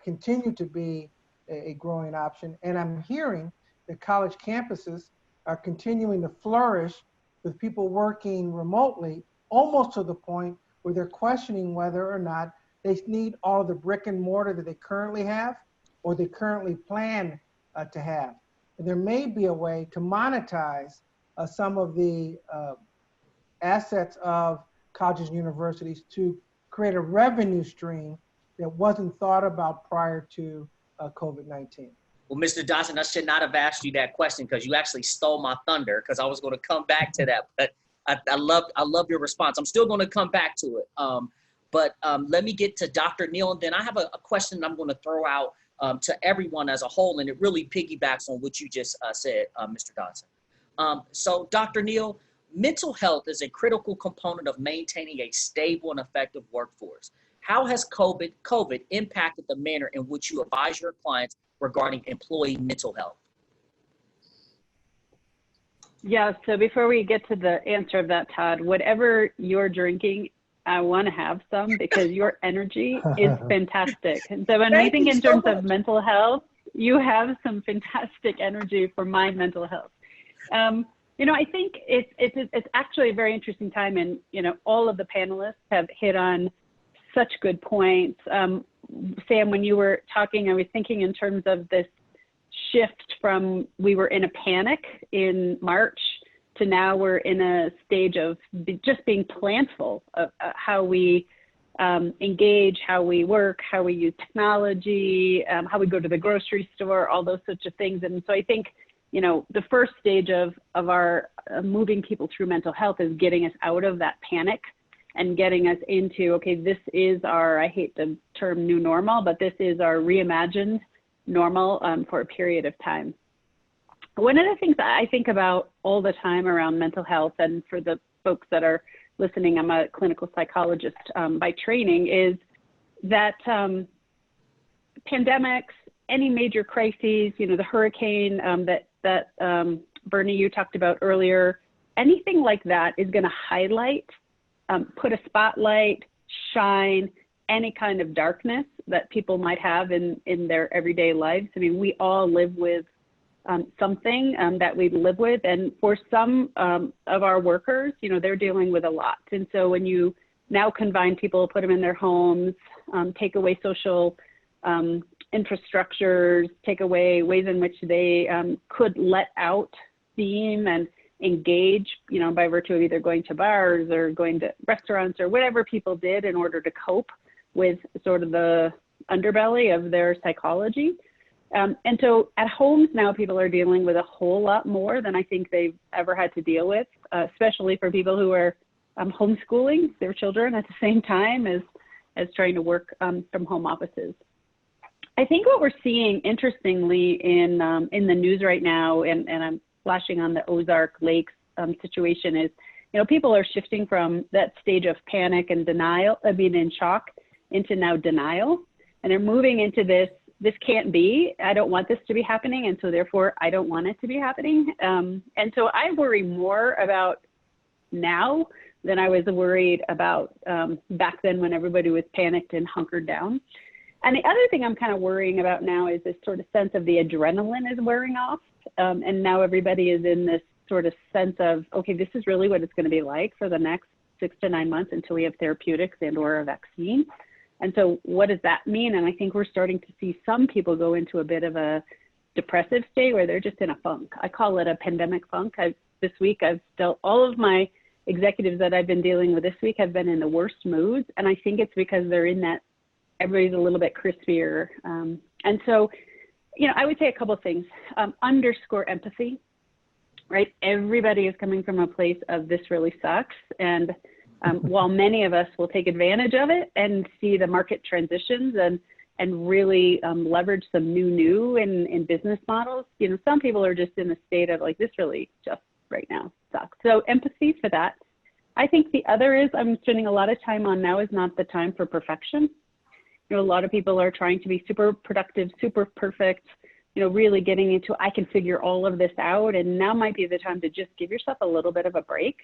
continue to be a growing option. And I'm hearing that college campuses are continuing to flourish with people working remotely, almost to the point where they're questioning whether or not they need all of the brick and mortar that they currently have or they currently plan to have. And there may be a way to monetize some of the assets of colleges and universities to create a revenue stream that wasn't thought about prior to COVID-19. Well, Mr. Dotson, I should not have asked you that question because you actually stole my thunder, because I was going to come back to that. But I love your response. I'm still going to come back to it. But let me get to Dr. Neal, and then I have a question that I'm going to throw out to everyone as a whole, and it really piggybacks on what you just said, Mr. Dotson. So, Dr. Neal, mental health is a critical component of maintaining a stable and effective workforce. How has COVID impacted the manner in which you advise your clients regarding employee mental health? Yeah, so before we get to the answer of that, Todd, whatever you're drinking, I want to have some because your energy is fantastic. And so when we think in terms of mental health, you have some fantastic energy for my mental health. You know, I think it's actually a very interesting time, and you know, all of the panelists have hit on such good points. Sam, when you were talking, I was thinking in terms of this shift from we were in a panic in March to now we're in a stage of just being planful of how we engage, how we work, how we use technology, how we go to the grocery store, all those sorts of things. And so I think, you know, the first stage of our moving people through mental health is getting us out of that panic and getting us into, okay, this is our, I hate the term new normal, but this is our reimagined normal for a period of time. One of the things that I think about all the time around mental health, and for the folks that are listening, I'm a clinical psychologist by training, is that pandemics, any major crises, you know, the hurricane that Byrne, you talked about earlier, anything like that is going to highlight, put a spotlight, shine any kind of darkness that people might have in their everyday lives. I mean, we all live with something that we live with. And for some of our workers, you know, they're dealing with a lot. And so when you now confine people, put them in their homes, take away social infrastructures, take away ways in which they could let out steam and engage, you know, by virtue of either going to bars or going to restaurants or whatever people did in order to cope with sort of the underbelly of their psychology. And so at homes now, people are dealing with a whole lot more than I think they've ever had to deal with, especially for people who are homeschooling their children at the same time as trying to work from home offices. I think what we're seeing, interestingly, in the news right now, and I'm flashing on the Ozark Lakes situation, is, you know, people are shifting from that stage of panic and denial, in shock, into now denial, and they're moving into this can't be, I don't want this to be happening, and so therefore I don't want it to be happening. And so I worry more about now than I was worried about back then when everybody was panicked and hunkered down. And the other thing I'm kind of worrying about now is this sort of sense of the adrenaline is wearing off. And now everybody is in this sort of sense of, okay, this is really what it's going to be like for the next 6 to 9 months until we have therapeutics and or a vaccine. And so what does that mean? And I think we're starting to see some people go into a bit of a depressive state where they're just in a funk. I call it a pandemic funk. This week, I've dealt, all of my executives that I've been dealing with this week have been in the worst moods. And I think it's because they're in that, everybody's a little bit crispier. And so, you know, I would say a couple of things. Underscore empathy, right? Everybody is coming from a place of this really sucks. And while many of us will take advantage of it and see the market transitions and really leverage some new in business models, you know, some people are just in a state of like, this really just right now sucks. So empathy for that. I think the other is I'm spending a lot of time on now is not the time for perfection. You know, a lot of people are trying to be super productive, super perfect, you know, really getting into, I can figure all of this out. And now might be the time to just give yourself a little bit of a break.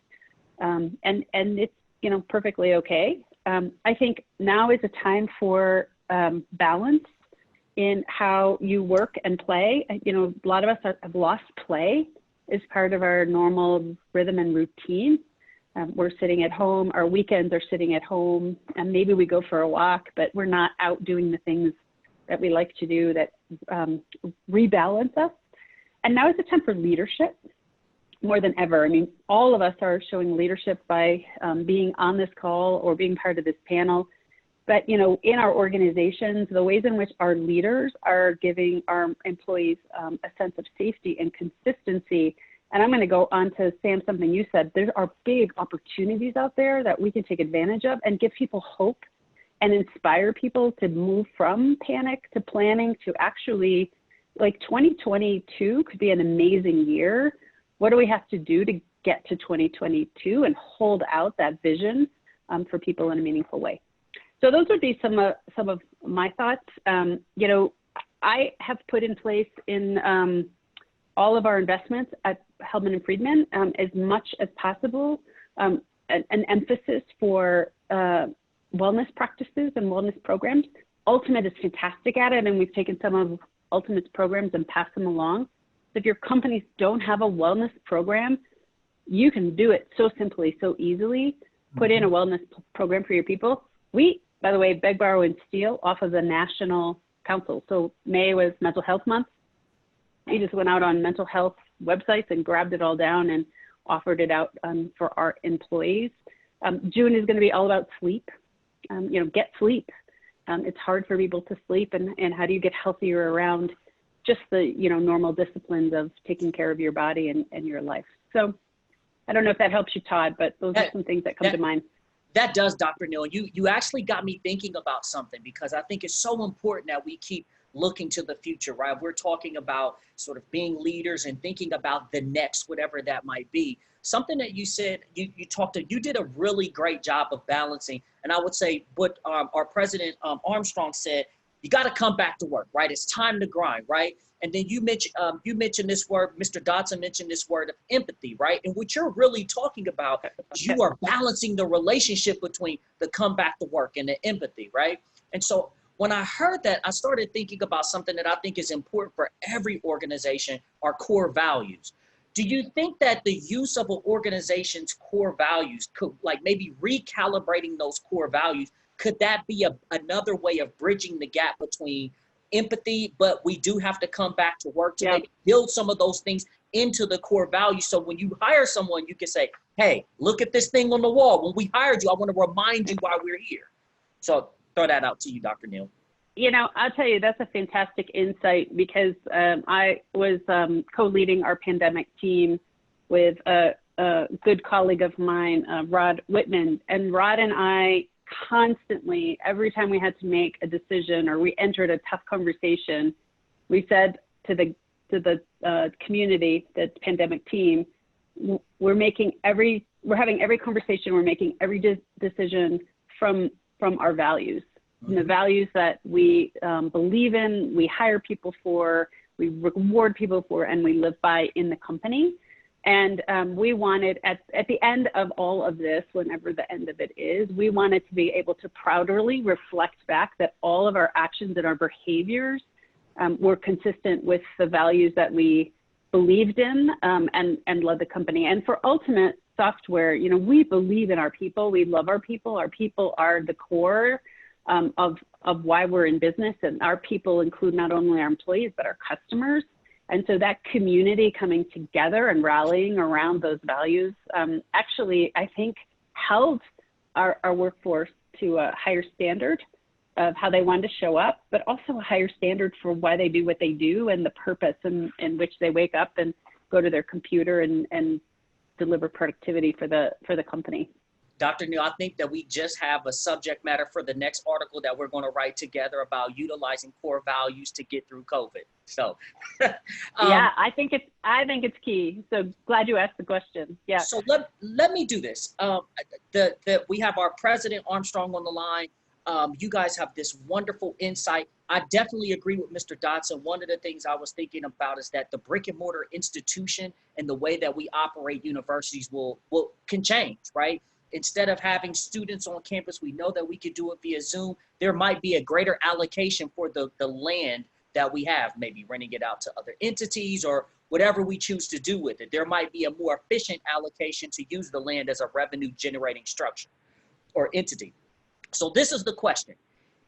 And it's, you know, perfectly okay. I think now is a time for balance in how you work and play. You know, a lot of us have lost play as part of our normal rhythm and routine. We're sitting at home, our weekends are sitting at home, and maybe we go for a walk, but we're not out doing the things that we like to do that rebalance us. And now is the time for leadership more than ever. I mean, all of us are showing leadership by being on this call or being part of this panel. But, you know, in our organizations, the ways in which our leaders are giving our employees a sense of safety and consistency. And I'm going to go on to, Sam, something you said. There are big opportunities out there that we can take advantage of and give people hope and inspire people to move from panic to planning to actually, like 2022 could be an amazing year. What do we have to do to get to 2022 and hold out that vision for people in a meaningful way? So those would be some of my thoughts. You know, I have put in place in all of our investments at Hellman and Friedman as much as possible an emphasis for wellness practices and wellness programs. Ultimate is fantastic at it, and we've taken some of Ultimate's programs and passed them along. If your companies don't have a wellness program, you can do it so simply, so easily. Put in a wellness program for your people. We, by the way, beg, borrow, and steal off of the National Council. So May was Mental Health Month. We just went out on mental health websites and grabbed it all down and offered it out for our employees. June is going to be all about sleep. You know, get sleep. It's hard for people to sleep, and how do you get healthier around just the, you know, normal disciplines of taking care of your body and your life. So I don't know if that helps you, Todd, but those are some things that come to mind. That does, Dr. Neal. You actually got me thinking about something, because I think it's so important that we keep looking to the future, right? We're talking about sort of being leaders and thinking about the next, whatever that might be. Something that you said, you did a really great job of balancing. And I would say what our president Armstrong said, you got to come back to work, right? It's time to grind, right? And then you mentioned this word, Mr. Dodson mentioned this word of empathy, right? And what you're really talking about is you are balancing the relationship between the come back to work and the empathy, right? And so when I heard that, I started thinking about something that I think is important for every organization, our core values. Do you think that the use of an organization's core values could, like maybe recalibrating those core values, could that be another way of bridging the gap between empathy, but we do have to come back to work to maybe build some of those things into the core values? So when you hire someone, you can say, hey, look at this thing on the wall. When we hired you, I want to remind you why we're here. So throw that out to you, Dr. Neal. You know, I'll tell you, that's a fantastic insight, because I was co-leading our pandemic team with a good colleague of mine, Rod Whitman. And Rod and I constantly, every time we had to make a decision or we entered a tough conversation, we said to the community, the pandemic team, we're having every conversation, we're making every decision from our values. And the values that we believe in, we hire people for, we reward people for, and we live by in the company. And we wanted, at the end of all of this, whenever the end of it is, we wanted to be able to proudly reflect back that all of our actions and our behaviors were consistent with the values that we believed in and led the company. And for Ultimate Software, you know, we believe in our people. We love our people. Our people are the core of why we're in business, and our people include not only our employees, but our customers. And so that community coming together and rallying around those values actually, I think, held our workforce to a higher standard of how they wanted to show up, but also a higher standard for why they do what they do and the purpose in which they wake up and go to their computer and deliver productivity for the company. Dr. Neal, I think that we just have a subject matter for the next article that we're going to write together about utilizing core values to get through COVID. So, yeah, I think it's key. So glad you asked the question. Yeah. So let me do this. We have our President Armstrong on the line. You guys have this wonderful insight. I definitely agree with Mr. Dodson. One of the things I was thinking about is that the brick and mortar institution and the way that we operate universities can change, right? Instead of having students on campus, we know that we could do it via Zoom. There might be a greater allocation for the land that we have, maybe renting it out to other entities or whatever we choose to do with it. There might be a more efficient allocation to use the land as a revenue generating structure or entity. So this is the question.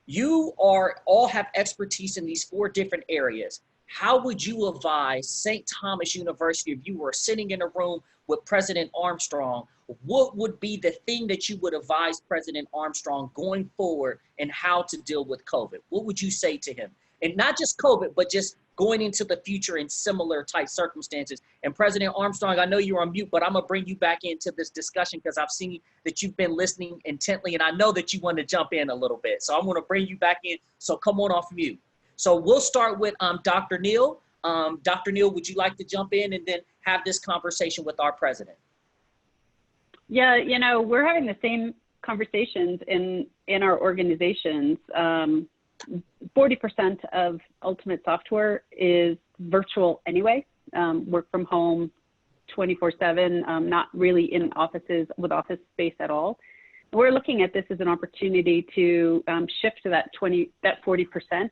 You all have expertise in these 4 different areas. How would you advise St. Thomas University, if you were sitting in a room with President Armstrong, what would be the thing that you would advise President Armstrong going forward and how to deal with COVID? What would you say to him? And not just COVID, but just going into the future in similar type circumstances. And President Armstrong, I know you're on mute, but I'm gonna bring you back into this discussion because I've seen that you've been listening intently and I know that you want to jump in a little bit. So I'm gonna bring you back in, so come on off mute. So we'll start with Dr. Neal. Dr. Neal, would you like to jump in and then have this conversation with our president? Yeah, you know, we're having the same conversations in our organizations. 40% of Ultimate Software is virtual anyway, work from home 24/7, not really in offices with office space at all. We're looking at this as an opportunity to shift to that 40%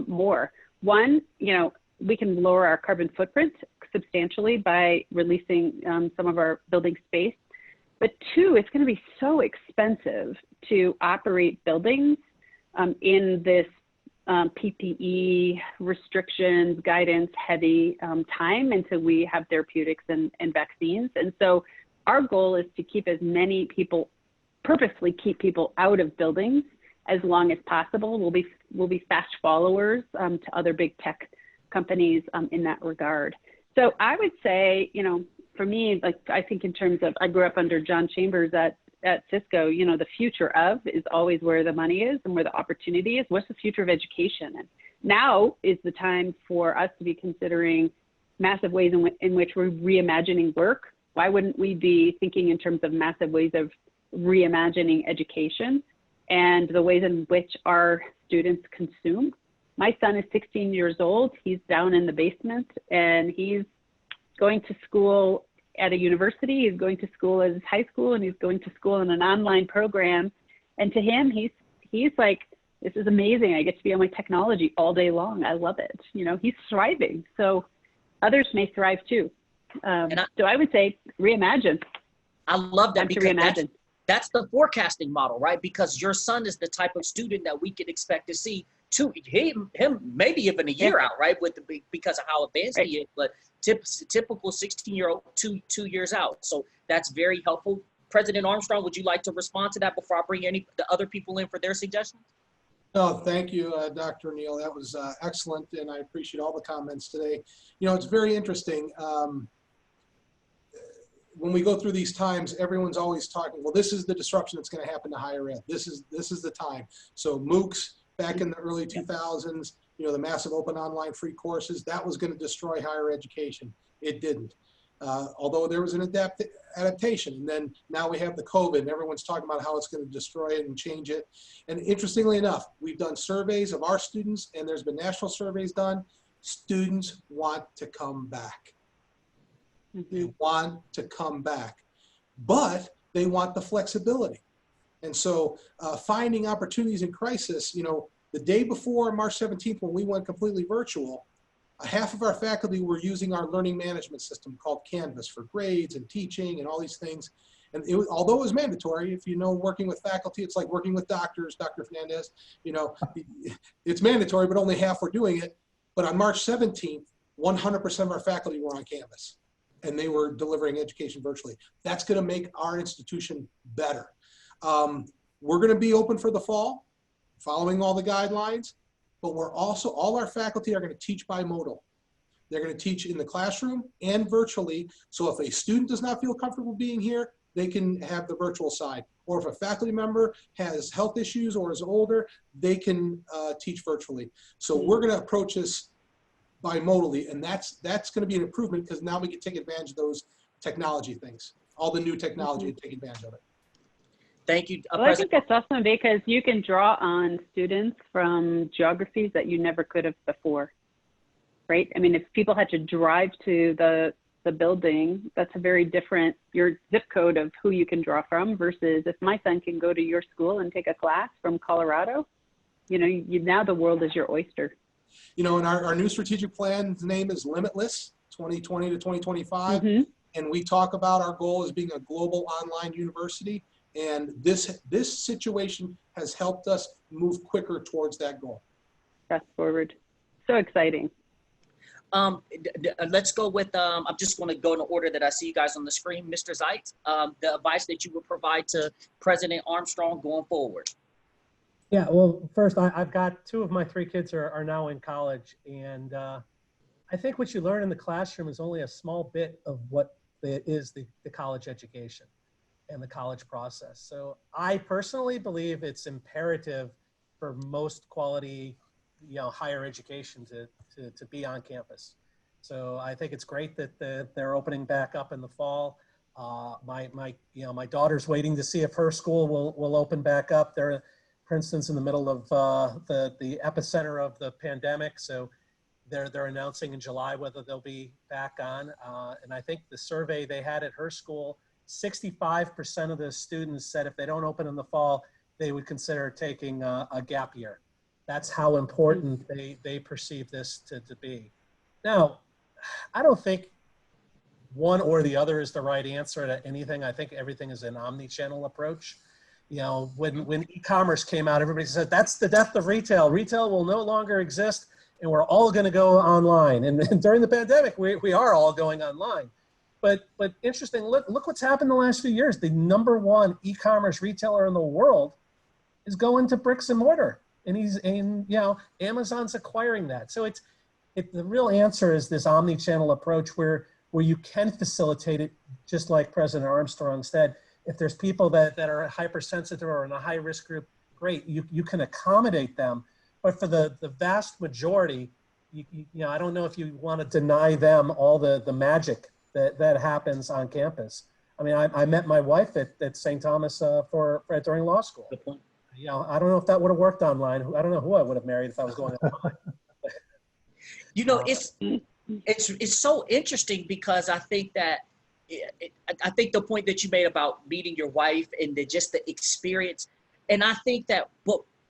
more. One, you know, we can lower our carbon footprint substantially by releasing some of our building space. But 2, it's going to be so expensive to operate buildings in this PPE restrictions, guidance heavy time until we have therapeutics and vaccines. And so our goal is to keep as many people, purposely keep people out of buildings as long as possible. We'll be fast followers to other big tech companies in that regard. So I would say, you know, for me, like, I think in terms of, I grew up under John Chambers at Cisco, you know, the future of is always where the money is and where the opportunity is. What's the future of education? And now is the time for us to be considering massive ways in which we're reimagining work. Why wouldn't we be thinking in terms of massive ways of reimagining education and the ways in which our students consume? My son is 16 years old. He's down in the basement and he's going to school at a university. He's going to school at his high school and he's going to school in an online program. And to him, he's like this is amazing. I get to be on my technology all day long. I love it. You know, he's thriving. So others may thrive too. So I would say reimagine. I love that, Time to because reimagine. that's the forecasting model, right? Because your son is the type of student that we could expect to see him maybe even a year out, right? Because of how advanced he is, but typical 16-year-old, two years out. So that's very helpful. President Armstrong, would you like to respond to that before I bring the other people in for their suggestions? No, thank you, Dr. Neal. That was excellent, and I appreciate all the comments today. You know, it's very interesting. When we go through these times, everyone's always talking, well, this is the disruption that's going to happen to higher ed. This is the time. So MOOCs back in the early 2000s, you know, the massive open online free courses, that was going to destroy higher education. It didn't. Although there was an adaptation. And then now we have the COVID, and everyone's talking about how it's going to destroy it and change it. And interestingly enough, we've done surveys of our students, and there's been national surveys done. Students want to come back. They want to come back, but they want the flexibility. And so finding opportunities in crisis, you know, the day before March 17th, when we went completely virtual, half of our faculty were using our learning management system called Canvas for grades and teaching and all these things. And although it was mandatory, if you know working with faculty, it's like working with doctors, Dr. Fernandez, you know, it's mandatory, but only half were doing it. But on March 17th, 100% of our faculty were on Canvas, and they were delivering education virtually. That's going to make our institution better. We're going to be open for the fall, following all the guidelines, but we're also, all our faculty are going to teach bimodal. They're going to teach in the classroom and virtually. So if a student does not feel comfortable being here, they can have the virtual side. Or if a faculty member has health issues or is older, they can teach virtually. So we're going to approach this bimodally, and that's going to be an improvement, because now we can take advantage of those technology things, all the new technology, and take advantage of it. Thank you. Well, I think that's awesome, because you can draw on students from geographies that you never could have before, right? I mean, if people had to drive to the building, that's a very different, your zip code of who you can draw from, versus if my son can go to your school and take a class from Colorado, you know, now the world is your oyster. You know, and our new strategic plan's name is Limitless, 2020 to 2025. And we talk about our goal as being a global online university. And this situation has helped us move quicker towards that goal. Fast forward. So exciting. Let's go with, I'm just going to go in the order that I see you guys on the screen. Mr. Zeitz, the advice that you would provide to President Armstrong going forward. Yeah, well, first, I've got 2 of my 3 kids are now in college, and I think what you learn in the classroom is only a small bit of what is the college education and the college process. So I personally believe it's imperative for most quality, you know, higher education to be on campus. So I think it's great that they're opening back up in the fall. My daughter's waiting to see if her school will open back up. They're, for instance, in the middle of the epicenter of the pandemic. So they're announcing in July whether they'll be back on. And I think the survey they had at her school, 65% of the students said if they don't open in the fall, they would consider taking a gap year. That's how important they perceive this to be. Now, I don't think one or the other is the right answer to anything. I think everything is an omni-channel approach. You know, when e-commerce came out, everybody said that's the death of retail. Retail will no longer exist, and we're all going to go online. And during the pandemic, we are all going online. But interesting, look what's happened the last few years. The #1 e-commerce retailer in the world is going to bricks and mortar, and you know, Amazon's acquiring that. So the real answer is this omni-channel approach where you can facilitate it, just like President Armstrong said. If there's people that are hypersensitive or in a high risk group, great, you can accommodate them. But for the vast majority, you know, I don't know if you want to deny them all the magic that happens on campus. I mean, I met my wife at St. Thomas during law school. Good point. You know, I don't know if that would have worked online. I don't know who I would have married if I was going online. You know, it's so interesting, because I think that I think the point that you made about meeting your wife and just the experience, and I think that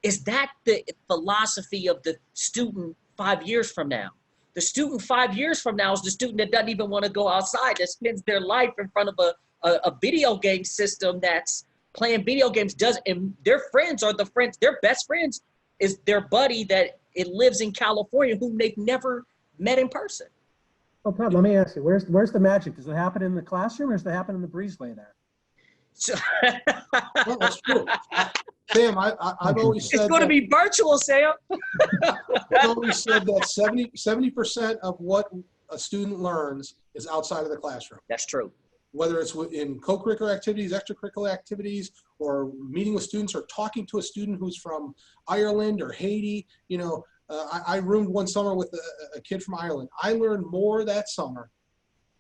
Is that the philosophy of the student 5 years from now? The student 5 years from now is the student that doesn't even want to go outside, that spends their life in front of a video game system that's playing video games, and their friends are the friends, their best friends is their buddy that it lives in California whom they've never met in person. Well, Todd, let me ask you, where's the magic? Does it happen in the classroom or does it happen in the breezeway there? So Well, that's true. Sam, I've always said it's going to be virtual, Sam. I've always said that 70% of what a student learns is outside of the classroom. That's true. Whether it's in co-curricular activities, extracurricular activities, or meeting with students or talking to a student who's from Ireland or Haiti. You know, I roomed one summer with a kid from Ireland. I learned more that summer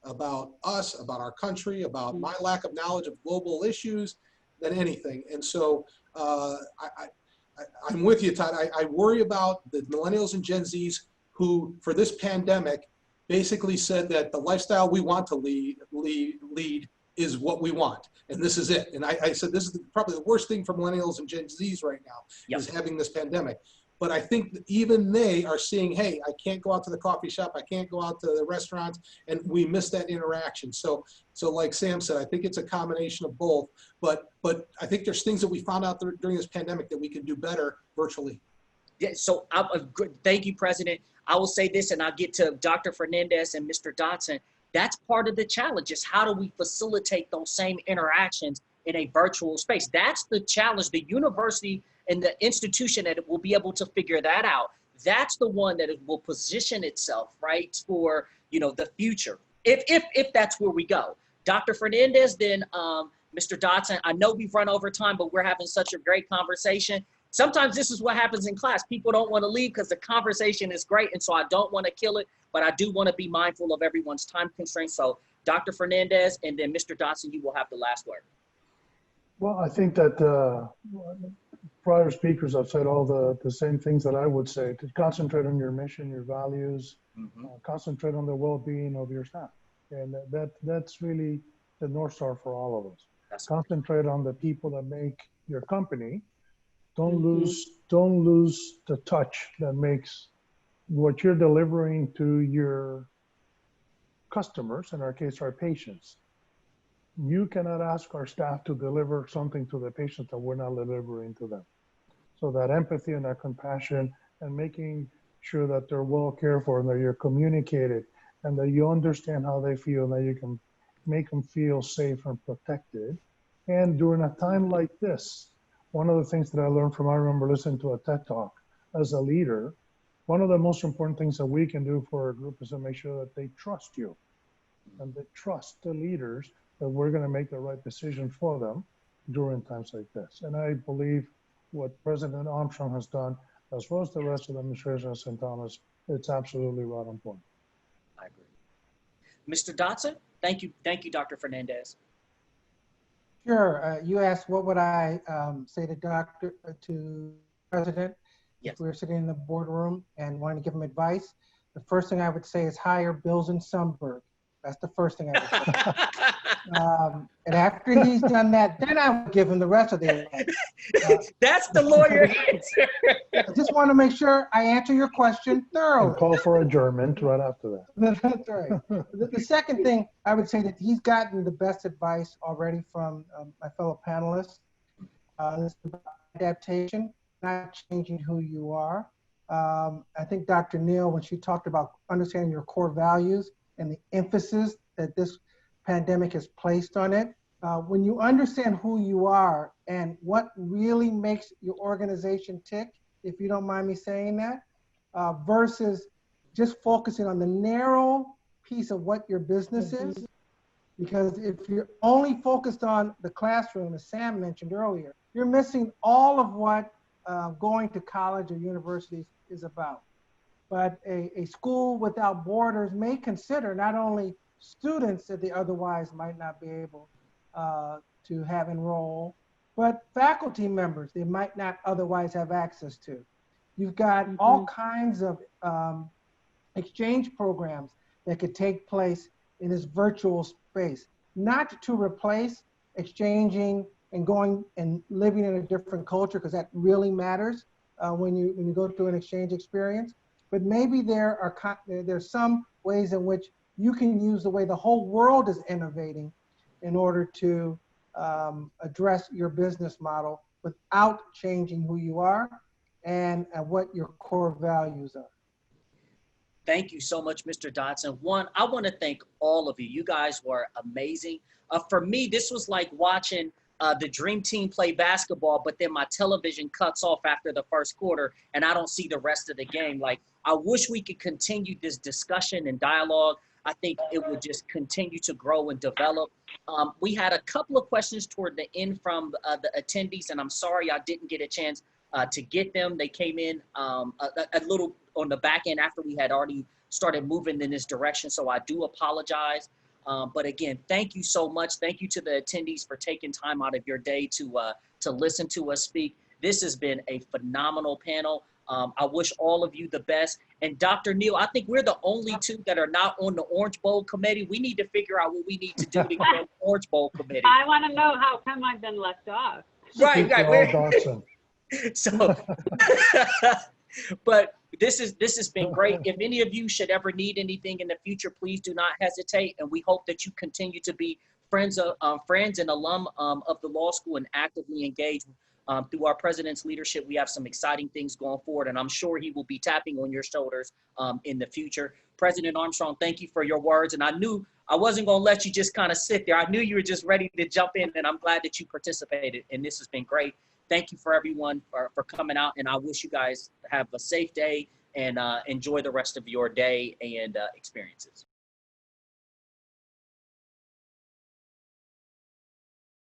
about us, about our country, about my lack of knowledge of global issues than anything. And so I'm with you, Todd. I worry about the millennials and Gen Zs who, for this pandemic, basically said that the lifestyle we want to lead is what we want, and this is it. And I said this is probably the worst thing for millennials and Gen Zs right now, is having this pandemic. But I think that even they are seeing, hey, I can't go out to the coffee shop, I can't go out to the restaurants, and we miss that interaction. So like Sam said, I think it's a combination of both. But I think there's things that we found out during this pandemic that we can do better virtually. Yeah, so thank you, President. I will say this, and I'll get to Dr. Fernandez and Mr. Dotson. That's part of the challenge, is how do we facilitate those same interactions in a virtual space? That's the challenge. The university and the institution that will be able to figure that out, that's the one that will position itself, right, for, you know, the future, if that's where we go. Dr. Fernandez, then Mr. Dotson, I know we've run over time, but we're having such a great conversation. Sometimes this is what happens in class. People don't want to leave because the conversation is great, and so I don't want to kill it, but I do want to be mindful of everyone's time constraints. So Dr. Fernandez and then Mr. Dotson, you will have the last word. Well, I think that prior speakers have said all the same things that I would say, to concentrate on your mission, your values, concentrate on the well-being of your staff. And that's really the North Star for all of us. That's concentrate on the people that make your company. Don't lose the touch that makes what you're delivering to your customers, in our case, our patients. You cannot ask our staff to deliver something to the patients that we're not delivering to them. So that empathy and that compassion and making sure that they're well cared for and that you're communicated and that you understand how they feel and that you can make them feel safe and protected. And during a time like this, one of the things that I learned I remember listening to a TED Talk as a leader, one of the most important things that we can do for a group is to make sure that they trust you and they trust the leaders that we're going to make the right decision for them during times like this. And I believe what President Armstrong has done, as well as the rest of the administration at St. Thomas, it's absolutely right on point. I agree. Mr. Dotson, thank you, Dr. Fernandez. Sure. You asked what would I say to President if we were sitting in the boardroom and wanting to give him advice. The first thing I would say is hire Bills and Sundberg. That's the first thing I would say. And after he's done that, then I would give him the rest of the advice. That's the lawyer answer. I just want to make sure I answer your question thoroughly. And call for adjournment right after that. That's right. The second thing, I would say that he's gotten the best advice already from my fellow panelists. This is about adaptation, not changing who you are. I think Dr. Neal, when she talked about understanding your core values and the emphasis that this pandemic has placed on it, when you understand who you are and what really makes your organization tick, if you don't mind me saying that, versus just focusing on the narrow piece of what your business is. Because if you're only focused on the classroom, as Sam mentioned earlier, you're missing all of what going to college or universities is about. But a school without borders may consider not only students that they otherwise might not be able to have enroll, but faculty members they might not otherwise have access to. You've got all kinds of exchange programs that could take place in this virtual space, not to replace exchanging and going and living in a different culture, because that really matters when you go through an exchange experience. But maybe there's some ways in which you can use the way the whole world is innovating in order to address your business model without changing who you are and what your core values are. Thank you so much, Mr. Dodson. One, I want to thank all of you. You guys were amazing. For me, this was like watching the dream team play basketball, but then my television cuts off after the first quarter and I don't see the rest of the game. Like, I wish we could continue this discussion and dialogue. I think it would just continue to grow and develop. We had a couple of questions toward the end from the attendees, and I'm sorry I didn't get a chance to get them. They came in a little on the back end after we had already started moving in this direction, so I do apologize. But again, thank you so much. Thank you to the attendees for taking time out of your day to listen to us speak. This has been a phenomenal panel. I wish all of you the best. And Dr. Neal, I think we're the only two that are not on the Orange Bowl committee. We need to figure out what we need to do to get on the Orange Bowl committee. I want to know how come I've been left off. Right. Dodson. So, but this has been great. If any of you should ever need anything in the future, please do not hesitate. And we hope that you continue to be friends and alum of the law school and actively engage through our president's leadership. We have some exciting things going forward, and I'm sure he will be tapping on your shoulders in the future. President Armstrong, thank you for your words. And I knew I wasn't going to let you just kind of sit there. I knew you were just ready to jump in, and I'm glad that you participated. And this has been great. Thank you for everyone for coming out, and I wish you guys have a safe day and enjoy the rest of your day and experiences.